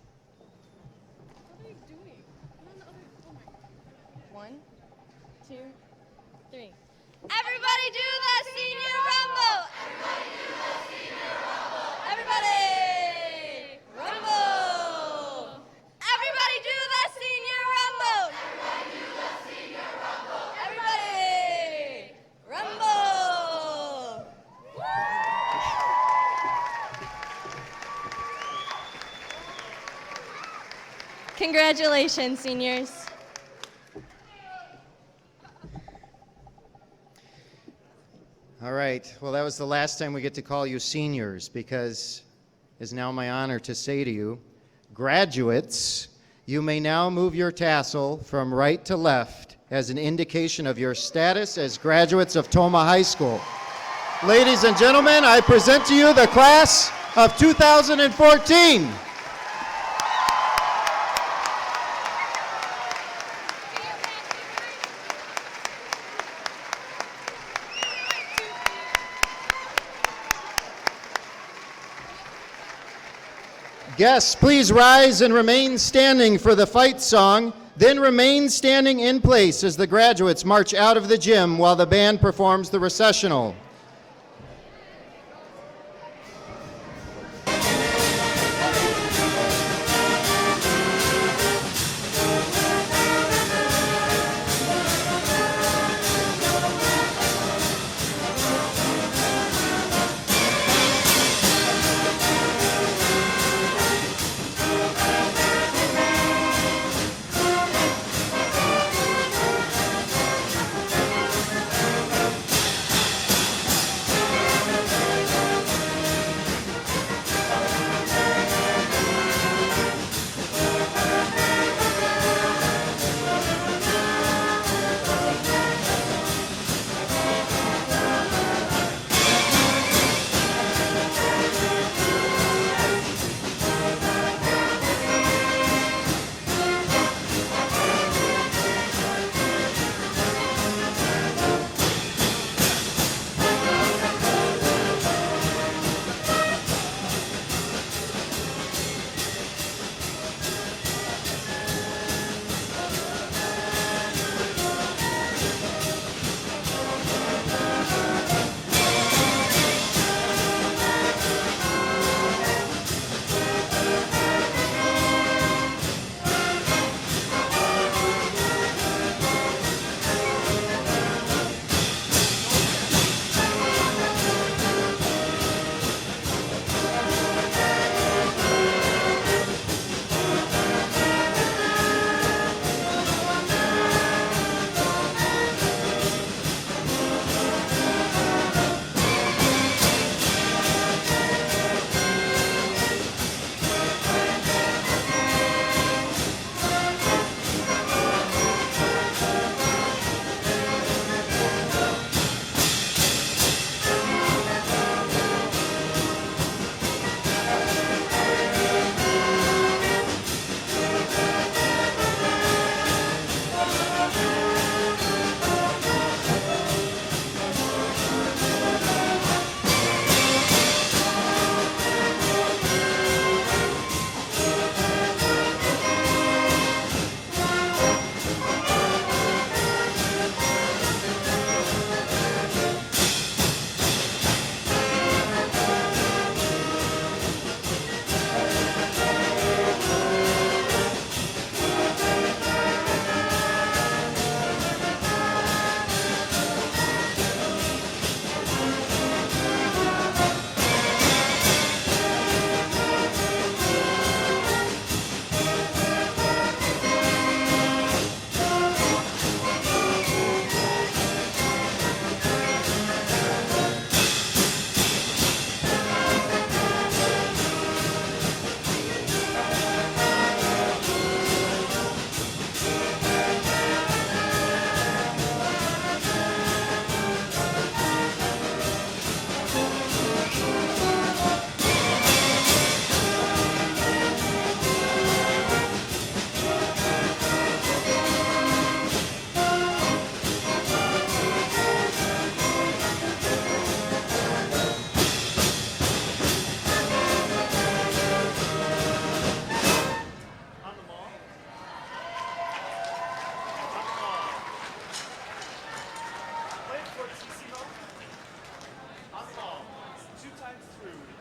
One, two, three. Everybody do the senior rumble! Everybody do the senior rumble! Everybody! Rumble! Everybody do the senior rumble! Everybody do the senior rumble! Everybody! Rumble! Congratulations, seniors. All right. Well, that was the last time we get to call you seniors, because it's now my honor to say to you, graduates, you may now move your tassel from right to left as an indication of your status as graduates of Tomah High School. Ladies and gentlemen, I present to you the class of 2014. Guests, please rise and remain standing for the fight song, then remain standing in place as the graduates march out of the gym while the band performs the recessional.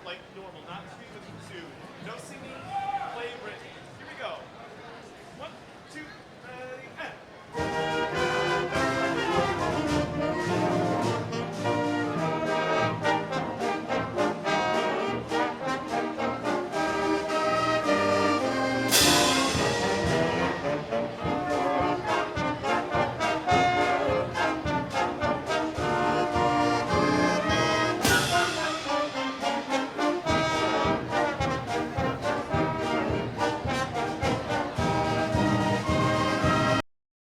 Like normal, not three with two. No singing.